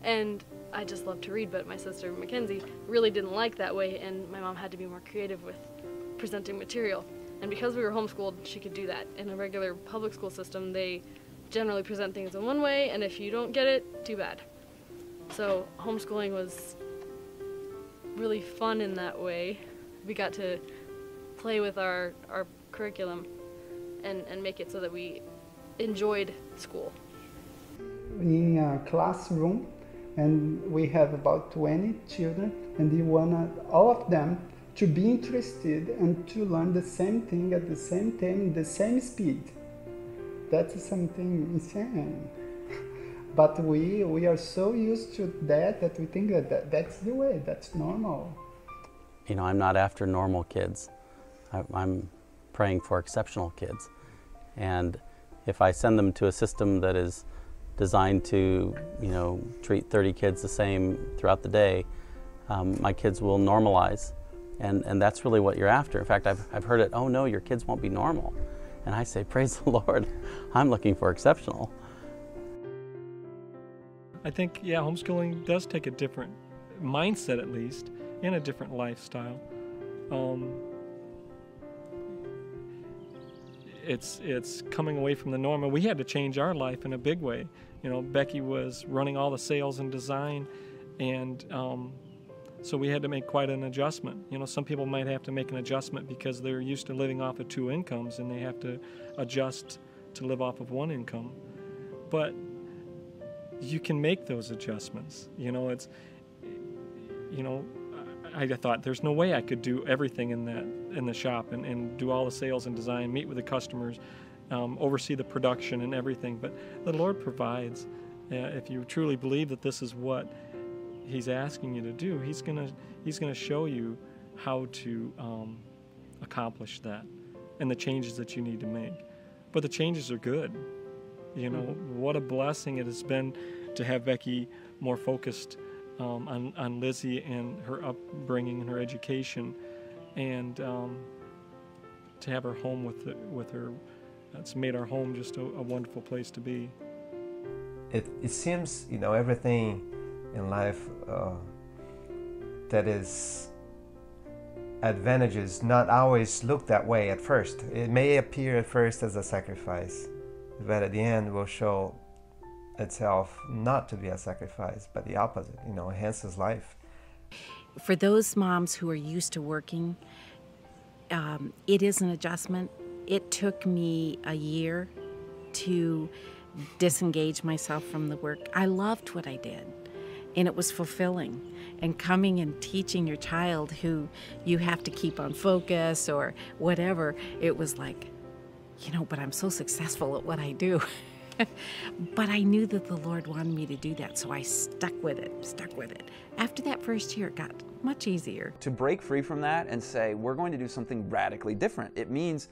And I just loved to read, but my sister Mackenzie really didn't like that way, and my mom had to be more creative with presenting material. And because we were homeschooled, she could do that. In a regular public school system, they generally present things in one way, and if you don't get it, too bad. So homeschooling was really fun in that way. We got to play with our curriculum and make it so that we enjoyed school. In a classroom, and we have about 20 children, and you want all of them to be interested and to learn the same thing at the same time, the same speed. That's something insane. But we are so used to that we think that that's the way, that's normal. You know, I'm not after normal kids. I'm praying for exceptional kids. And if I send them to a system that is designed to, you know, treat 30 kids the same throughout the day, my kids will normalize. And that's really what you're after. In fact, I've heard it, oh no, your kids won't be normal. And I say, praise the Lord, I'm looking for exceptional. I think, yeah, homeschooling does take a different mindset, at least, and a different lifestyle. It's coming away from the norm, and we had to change our life in a big way. You know, Becky was running all the sales and design, and so we had to make quite an adjustment. You know, some people might have to make an adjustment because they're used to living off of 2 incomes, and they have to adjust to live off of 1 income. But you can make those adjustments. You know, it's, you know, I thought there's no way I could do everything in the shop and do all the sales and design, meet with the customers, oversee the production and everything. But the Lord provides. If you truly believe that this is what He's asking you to do, He's gonna show you how to accomplish that and the changes that you need to make. But the changes are good. You know, what a blessing it has been to have Becky more focused on Lizzie and her upbringing and her education, and to have her home with her. That's made our home just a wonderful place to be. It seems, you know, everything in life that is advantages not always look that way at first. It may appear at first as a sacrifice, but at the end will show itself not to be a sacrifice, but the opposite, you know, enhances life. For those moms who are used to working, it is an adjustment. It took me a year to disengage myself from the work. I loved what I did, and it was fulfilling. And coming and teaching your child who you have to keep on focus or whatever, it was like, you know, but I'm so successful at what I do. But I knew that the Lord wanted me to do that, so I stuck with it. After that first year, it got much easier. To break free from that and say, we're going to do something radically different. It means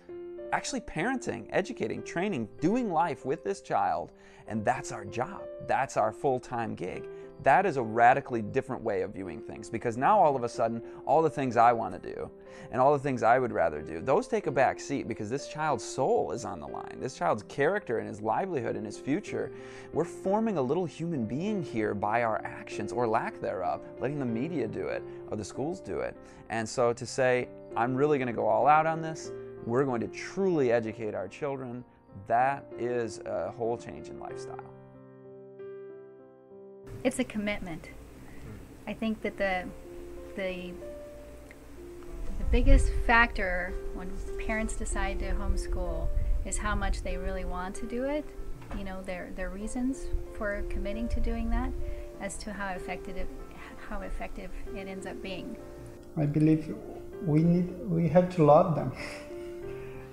actually parenting, educating, training, doing life with this child, and that's our job. That's our full-time gig. That is a radically different way of viewing things, because now all of a sudden, all the things I want to do and all the things I would rather do, those take a back seat because this child's soul is on the line. This child's character and his livelihood and his future. We're forming a little human being here by our actions or lack thereof, letting the media do it or the schools do it. And so to say, I'm really going to go all out on this, we're going to truly educate our children, that is a whole change in lifestyle. It's a commitment. I think that the biggest factor when parents decide to homeschool is how much they really want to do it. You know, their reasons for committing to doing that, as to how effective it ends up being. I believe we have to love them.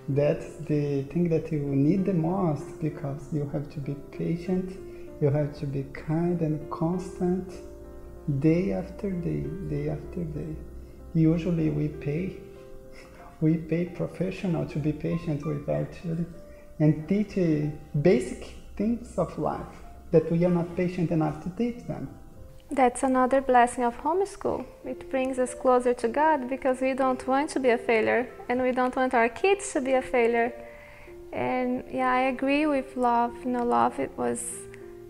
That's the thing that you need the most, because you have to be patient, you have to be kind and constant, day after day, day after day. Usually we pay professional to be patient with our children and teach basic things of life that we are not patient enough to teach them. That's another blessing of homeschool. It brings us closer to God, because we don't want to be a failure, and we don't want our kids to be a failure. And yeah, I agree with love. You know, love, it was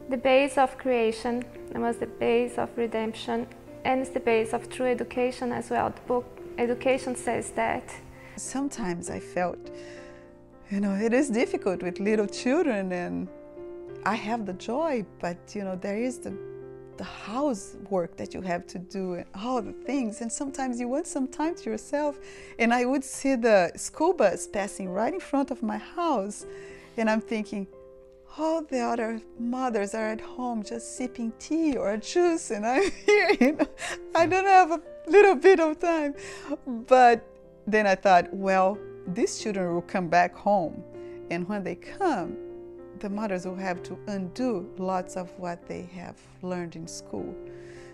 the base of creation, it was the base of redemption, and it's the base of true education as well. The book Education says that. Sometimes I felt, you know, it is difficult with little children, and I have the joy, but you know, there is the housework that you have to do and all the things, and sometimes you want some time to yourself. And I would see the school bus passing right in front of my house, and I'm thinking, all the other mothers are at home just sipping tea or juice, and I'm here, you know, I don't have a little bit of time. But then I thought, well, these children will come back home, and when they come, the mothers will have to undo lots of what they have learned in school.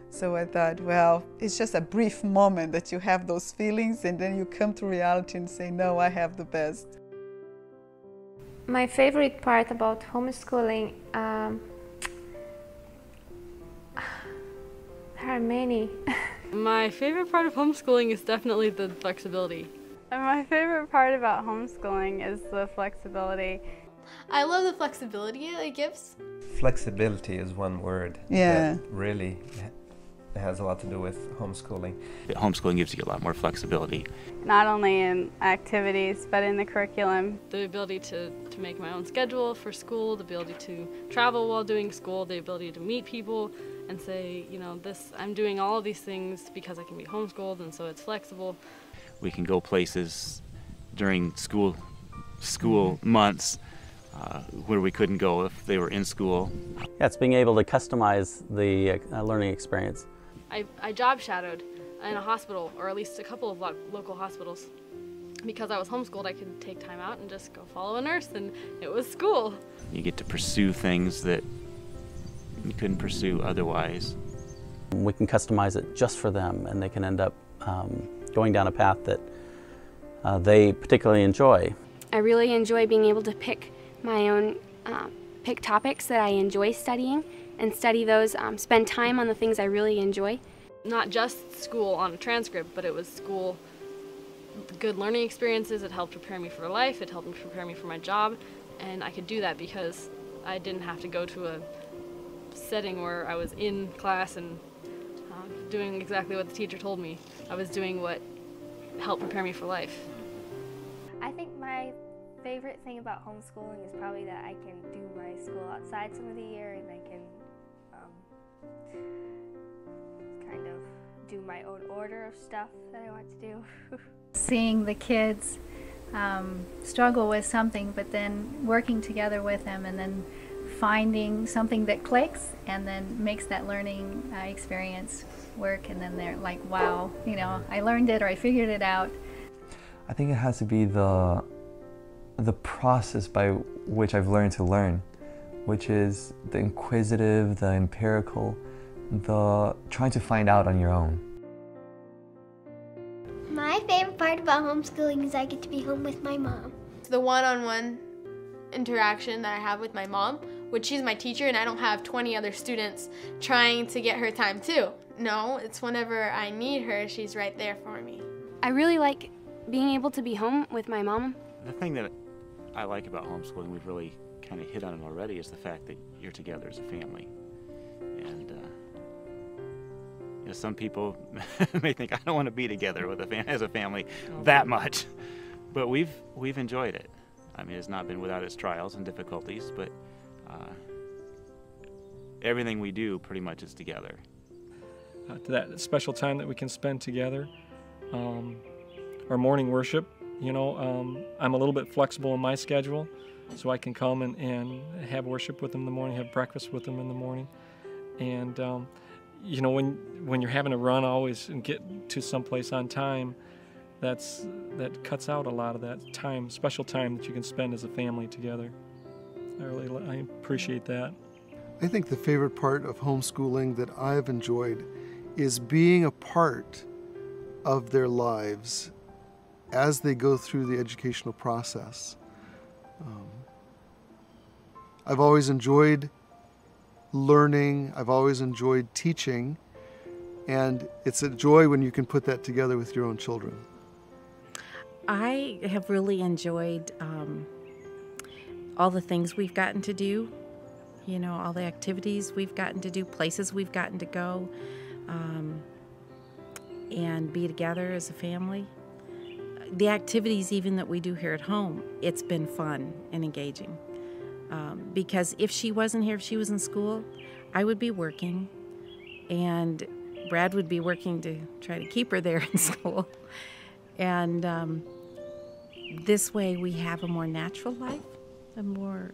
So I thought, well, it's just a brief moment that you have those feelings, and then you come to reality and say, no, I have the best. My favorite part about homeschooling, there are many. My favorite part of homeschooling is definitely the flexibility. And my favorite part about homeschooling is the flexibility. I love the flexibility it gives. Flexibility is one word that really has a lot to do with homeschooling. Homeschooling gives you a lot more flexibility. Not only in activities, but in the curriculum. The ability to make my own schedule for school, the ability to travel while doing school, the ability to meet people and say, you know, I'm doing all of these things because I can be homeschooled, and so it's flexible. We can go places during school months where we couldn't go if they were in school. Yeah, it's being able to customize the learning experience. I job shadowed in a hospital, or at least a couple of local hospitals. Because I was homeschooled, I could take time out and just go follow a nurse, and it was school. You get to pursue things that you couldn't pursue otherwise. We can customize it just for them, and they can end up going down a path that they particularly enjoy. I really enjoy being able to pick my own, pick topics that I enjoy studying and study those, spend time on the things I really enjoy. Not just school on a transcript, but it was school, good learning experiences. It helped prepare me for life, it helped prepare me for my job, and I could do that because I didn't have to go to a setting where I was in class and doing exactly what the teacher told me. I was doing what helped prepare me for life. I think my favorite thing about homeschooling is probably that I can do my school outside some of the year, and I can kind of do my own order of stuff that I want to do. Seeing the kids struggle with something, but then working together with them, and then finding something that clicks and then makes that learning experience work, and then they're like, wow, you know, I learned it, or I figured it out. I think it has to be the process by which I've learned to learn, which is the inquisitive, the empirical, the trying to find out on your own. My favorite part about homeschooling is I get to be home with my mom. The one-on-one interaction that I have with my mom, which she's my teacher, and I don't have 20 other students trying to get her time too. No, it's whenever I need her, she's right there for me. I really like being able to be home with my mom. The thing that I like about homeschooling, we've really kind of hit on it already, is the fact that you're together as a family. And you know, some people may think, I don't want to be together with as a family that much. But we've enjoyed it. I mean, it's not been without its trials and difficulties, but everything we do pretty much is together. To that special time that we can spend together. Our morning worship, you know, I'm a little bit flexible in my schedule, so I can come and have worship with them in the morning, have breakfast with them in the morning. And, you know, when you're having to run always and get to someplace on time, that cuts out a lot of that time, special time that you can spend as a family together. I appreciate that. I think the favorite part of homeschooling that I've enjoyed is being a part of their lives as they go through the educational process. I've always enjoyed learning, I've always enjoyed teaching, and it's a joy when you can put that together with your own children. I have really enjoyed all the things we've gotten to do, you know, all the activities we've gotten to do, places we've gotten to go, and be together as a family. The activities even that we do here at home, it's been fun and engaging. Because if she wasn't here, if she was in school, I would be working, and Brad would be working to try to keep her there in school. And this way we have a more natural life, a more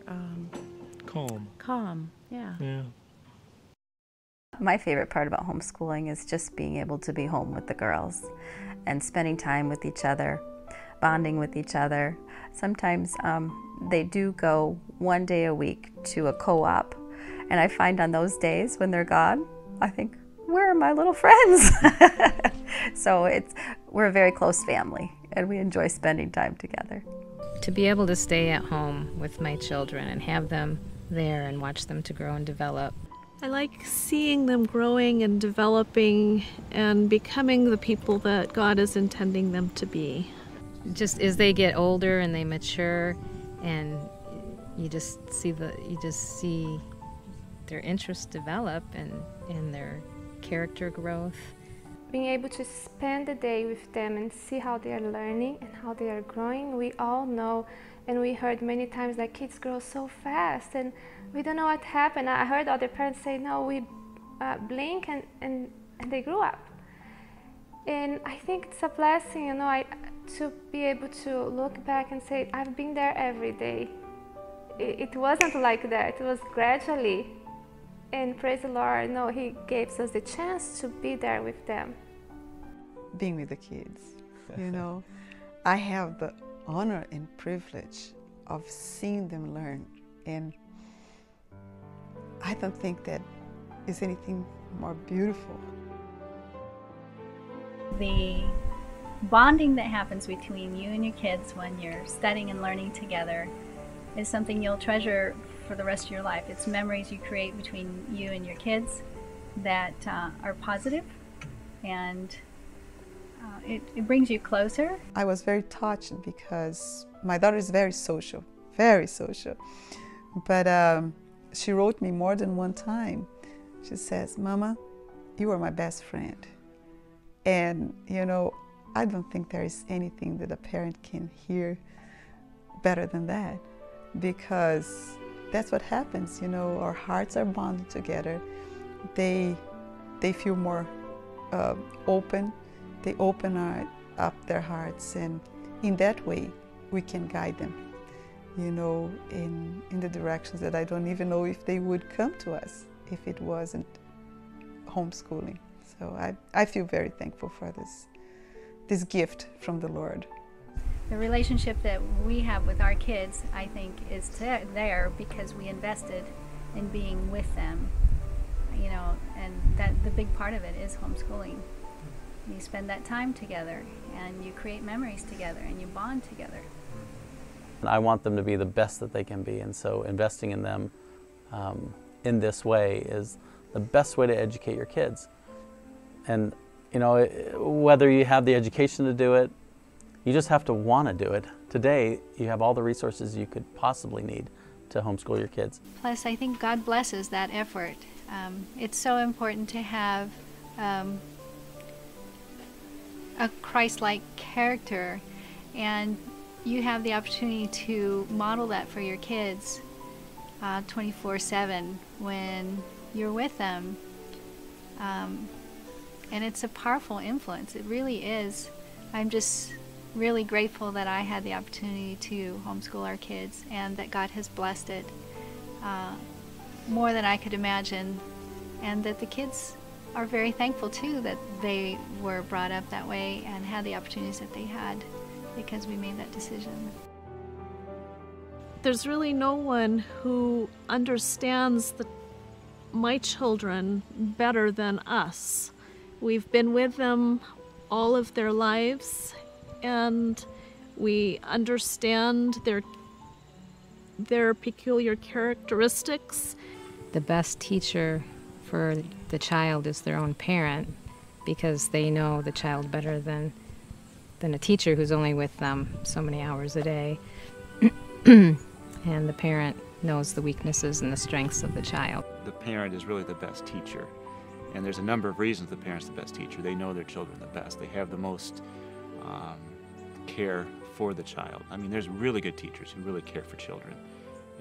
calm, yeah. My favorite part about homeschooling is just being able to be home with the girls and spending time with each other, bonding with each other. Sometimes they do go one day a week to a co-op, and I find on those days when they're gone, I think, where are my little friends? So we're a very close family, and we enjoy spending time together. To be able to stay at home with my children and have them there and watch them to grow and develop. I like seeing them growing and developing and becoming the people that God is intending them to be. Just as they get older and they mature, and you just see their interests develop and their character growth. Being able to spend the day with them and see how they are learning and how they are growing. We all know, and we heard many times that kids grow so fast and we don't know what happened. I heard other parents say, no, we blink and they grew up. And I think it's a blessing, you know, to be able to look back and say, I've been there every day. It wasn't like that, it was gradually. And praise the Lord, no, He gave us the chance to be there with them. Being with the kids, you know, I have the honor and privilege of seeing them learn, and I don't think that is anything more beautiful. The bonding that happens between you and your kids when you're studying and learning together is something you'll treasure for the rest of your life. It's memories you create between you and your kids that are positive, and it brings you closer. I was very touched because my daughter is very social, but she wrote me more than one time. She says, Mama, you are my best friend. And you know, I don't think there is anything that a parent can hear better than that, because that's what happens, you know, our hearts are bonded together. They feel more open, they open up their hearts, and in that way we can guide them, you know, in the directions that I don't even know if they would come to us if it wasn't homeschooling. So I feel very thankful for this gift from the Lord. The relationship that we have with our kids, I think, is there because we invested in being with them, you know, and that the big part of it is homeschooling. You spend that time together, and you create memories together, and you bond together. I want them to be the best that they can be, and so investing in them in this way is the best way to educate your kids. And you know, whether you have the education to do it, you just have to want to do it. Today, you have all the resources you could possibly need to homeschool your kids. Plus, I think God blesses that effort. It's so important to have a Christ-like character, and you have the opportunity to model that for your kids 24/7 when you're with them. And it's a powerful influence. It really is. I'm just really grateful that I had the opportunity to homeschool our kids and that God has blessed it more than I could imagine, and that the kids are very thankful too that they were brought up that way and had the opportunities that they had because we made that decision. There's really no one who understands my children better than us. We've been with them all of their lives, and we understand their peculiar characteristics. The best teacher for the child is their own parent, because they know the child better than a teacher who's only with them so many hours a day. And the parent knows the weaknesses and the strengths of the child. The parent is really the best teacher. And there's a number of reasons the parent's the best teacher. They know their children the best. They have the most care for the child. I mean, there's really good teachers who really care for children,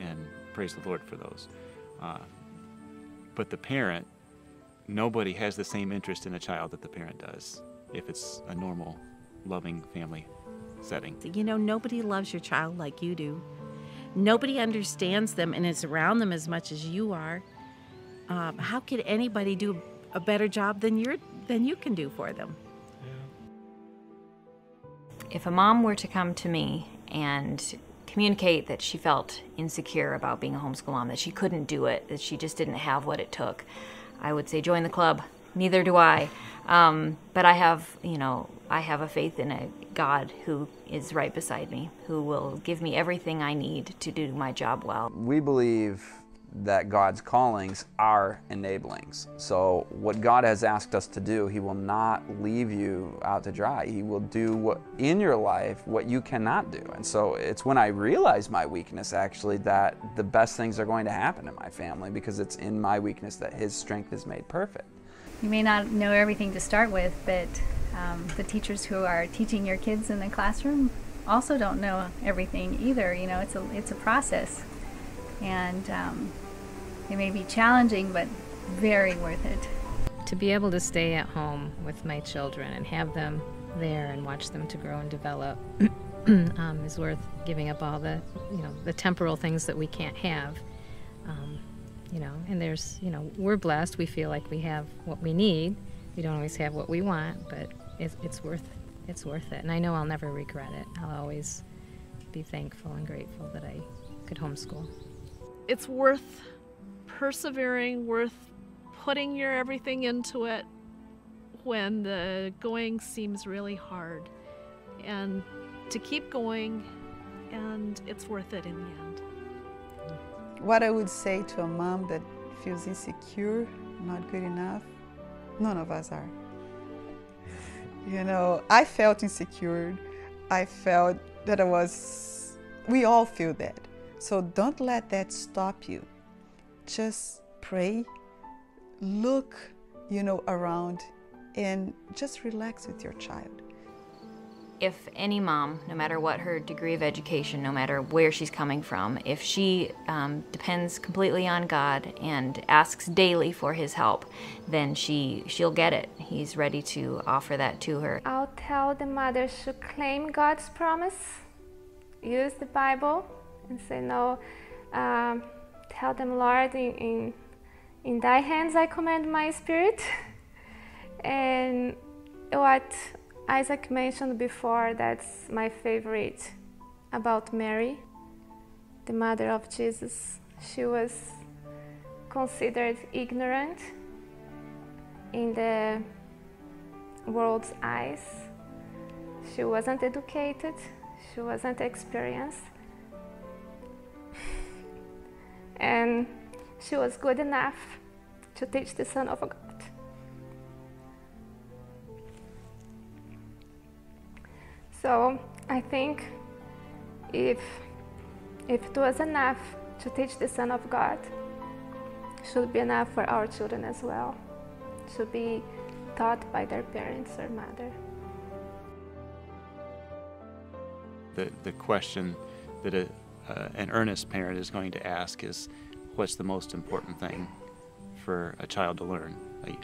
and praise the Lord for those. But the parent, nobody has the same interest in a child that the parent does, if it's a normal, loving family setting. You know, nobody loves your child like you do. Nobody understands them and is around them as much as you are. How could anybody do a better job than you can do for them? If a mom were to come to me and communicate that she felt insecure about being a homeschool mom, that she couldn't do it, that she just didn't have what it took, I would say join the club. Neither do I. But I have a faith in a God who is right beside me, who will give me everything I need to do my job well. We believe that God's callings are enablings. So what God has asked us to do, He will not leave you out to dry. He will do what in your life what you cannot do. And so it's when I realize my weakness, actually, that the best things are going to happen in my family, because it's in my weakness that His strength is made perfect. You may not know everything to start with, but the teachers who are teaching your kids in the classroom also don't know everything either. You know, it's a process, and it may be challenging, but very worth it. To be able to stay at home with my children and have them there and watch them to grow and develop is worth giving up all the temporal things that we can't have. And there's, we're blessed. We feel like we have what we need. We don't always have what we want, but it's worth it. And I know I'll never regret it. I'll always be thankful and grateful that I could homeschool. It's worth persevering, worth putting your everything into it when the going seems really hard, and to keep going, and it's worth it in the end. What I would say to a mom that feels insecure, not good enough, none of us are. I felt insecure. I felt that we all feel that. So don't let that stop you. Just pray, look, around, and just relax with your child. If any mom, no matter what her degree of education, no matter where she's coming from, if she depends completely on God and asks daily for His help, then she'll get it. He's ready to offer that to her. I'll tell the mothers to claim God's promise, use the Bible, and say, no, tell them, Lord, in Thy hands I commend my spirit. And what Isaac mentioned before, that's my favorite about Mary, the mother of Jesus. She was considered ignorant in the world's eyes. She wasn't educated, she wasn't experienced, and she was good enough to teach the Son of God. So I think if it was enough to teach the Son of God, it should be enough for our children as well, to be taught by their parents or mother. the question that an earnest parent is going to ask is, what's the most important thing for a child to learn,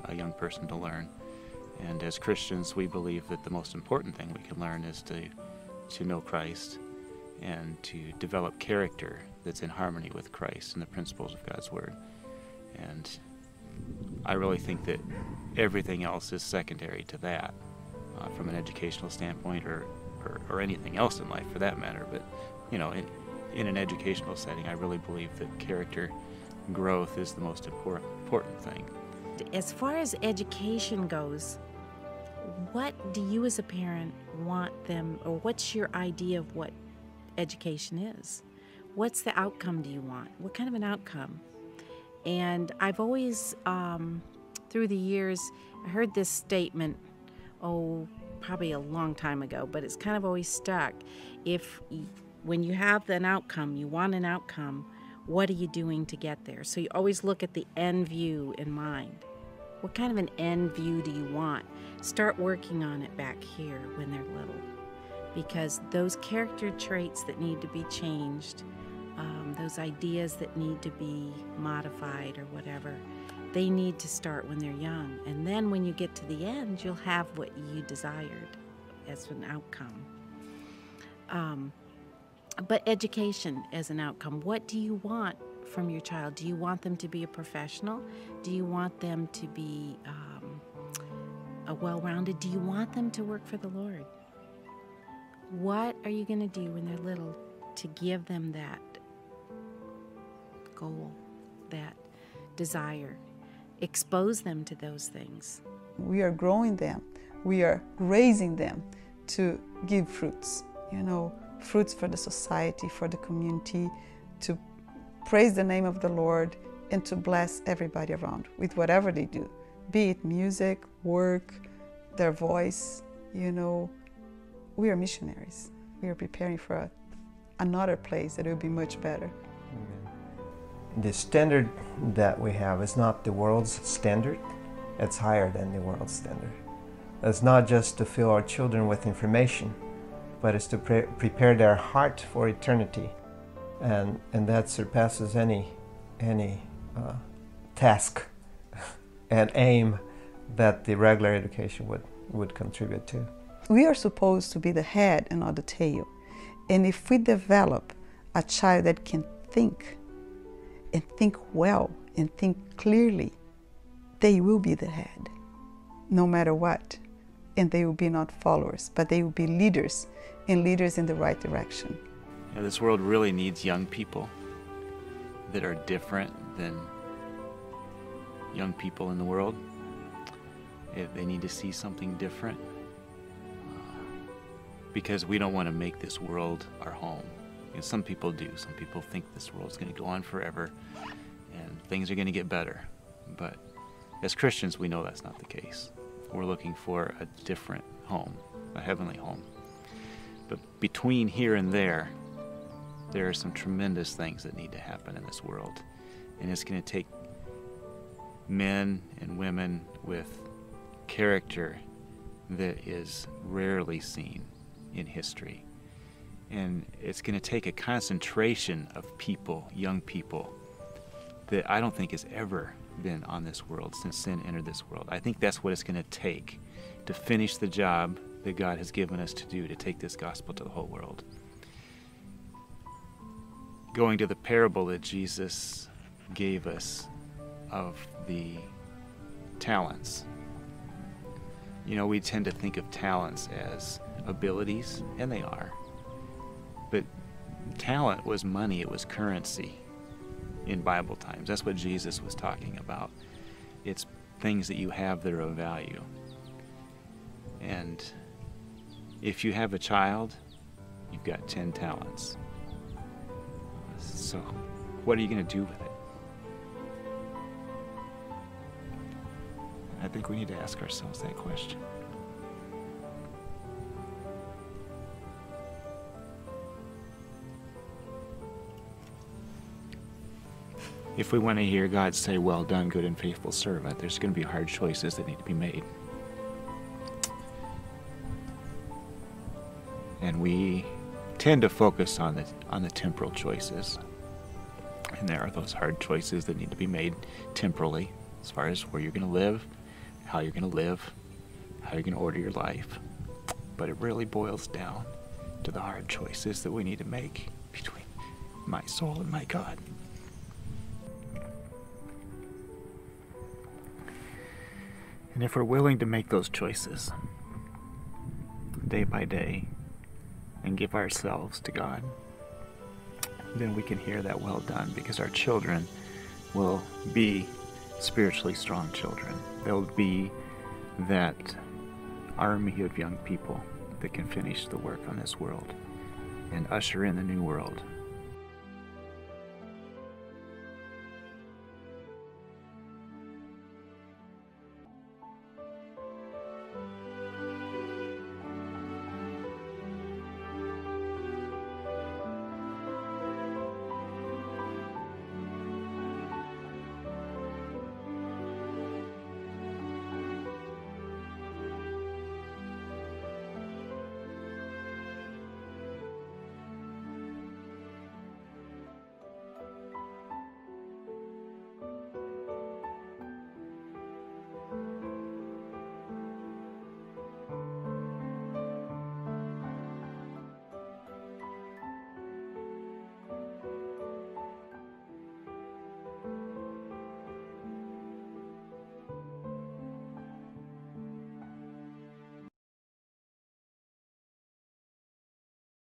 a young person to learn? And as Christians, we believe that the most important thing we can learn is to know Christ and to develop character that's in harmony with Christ and the principles of God's Word. And I really think that everything else is secondary to that, from an educational standpoint, or anything else in life for that matter. But, you know, in an educational setting, I really believe that character growth is the most important thing. As far as education goes, what do you as a parent want them, or what's your idea of what education is? What's the outcome do you want? What kind of an outcome? And I've always, through the years, I heard this statement, probably a long time ago, but it's kind of always stuck. When you have an outcome, you want an outcome, what are you doing to get there? So you always look at the end view in mind. What kind of an end view do you want? Start working on it back here when they're little. Because those character traits that need to be changed, those ideas that need to be modified or whatever, they need to start when they're young. And then when you get to the end, you'll have what you desired as an outcome. But education as an outcome, what do you want from your child? Do you want them to be a professional? Do you want them to be a well-rounded? Do you want them to work for the Lord? What are you going to do when they're little to give them that goal, that desire? Expose them to those things. We are growing them. We are raising them to give fruits, fruits for the society, for the community, to praise the name of the Lord and to bless everybody around with whatever they do, be it music, work, their voice. We are missionaries. We are preparing for another place that will be much better. The standard that we have is not the world's standard. It's higher than the world's standard. It's not just to fill our children with information, but it's to prepare their heart for eternity. And that surpasses any task and aim that the regular education would contribute to. We are supposed to be the head and not the tail. And if we develop a child that can think, and think well, and think clearly, they will be the head, no matter what. And they will be not followers, but they will be leaders, and leaders in the right direction. This world really needs young people that are different than young people in the world. They need to see something different, because we don't want to make this world our home. Some people do. Some people think this world's going to go on forever and things are going to get better. But as Christians, we know that's not the case. We're looking for a different home, a heavenly home. But between here and there are some tremendous things that need to happen in this world. And it's going to take men and women with character that is rarely seen in history. And it's going to take a concentration of people, young people, that I don't think has ever been on this world since sin entered this world. I think that's what it's going to take to finish the job that God has given us to do, to take this gospel to the whole world. Going to the parable that Jesus gave us of the talents. We tend to think of talents as abilities, and they are. But talent was money, it was currency in Bible times. That's what Jesus was talking about. It's things that you have that are of value. And if you have a child, you've got 10 talents. So what are you going to do with it? I think we need to ask ourselves that question. If we want to hear God say, "Well done, good and faithful servant," there's going to be hard choices that need to be made. And we tend to focus on the temporal choices. And there are those hard choices that need to be made temporally, as far as where you're going to live, how you're going to live, how you're going to order your life. But it really boils down to the hard choices that we need to make between my soul and my God. And if we're willing to make those choices day by day and give ourselves to God, then we can hear that well done, because our children will be spiritually strong children. They'll be that army of young people that can finish the work on this world and usher in the new world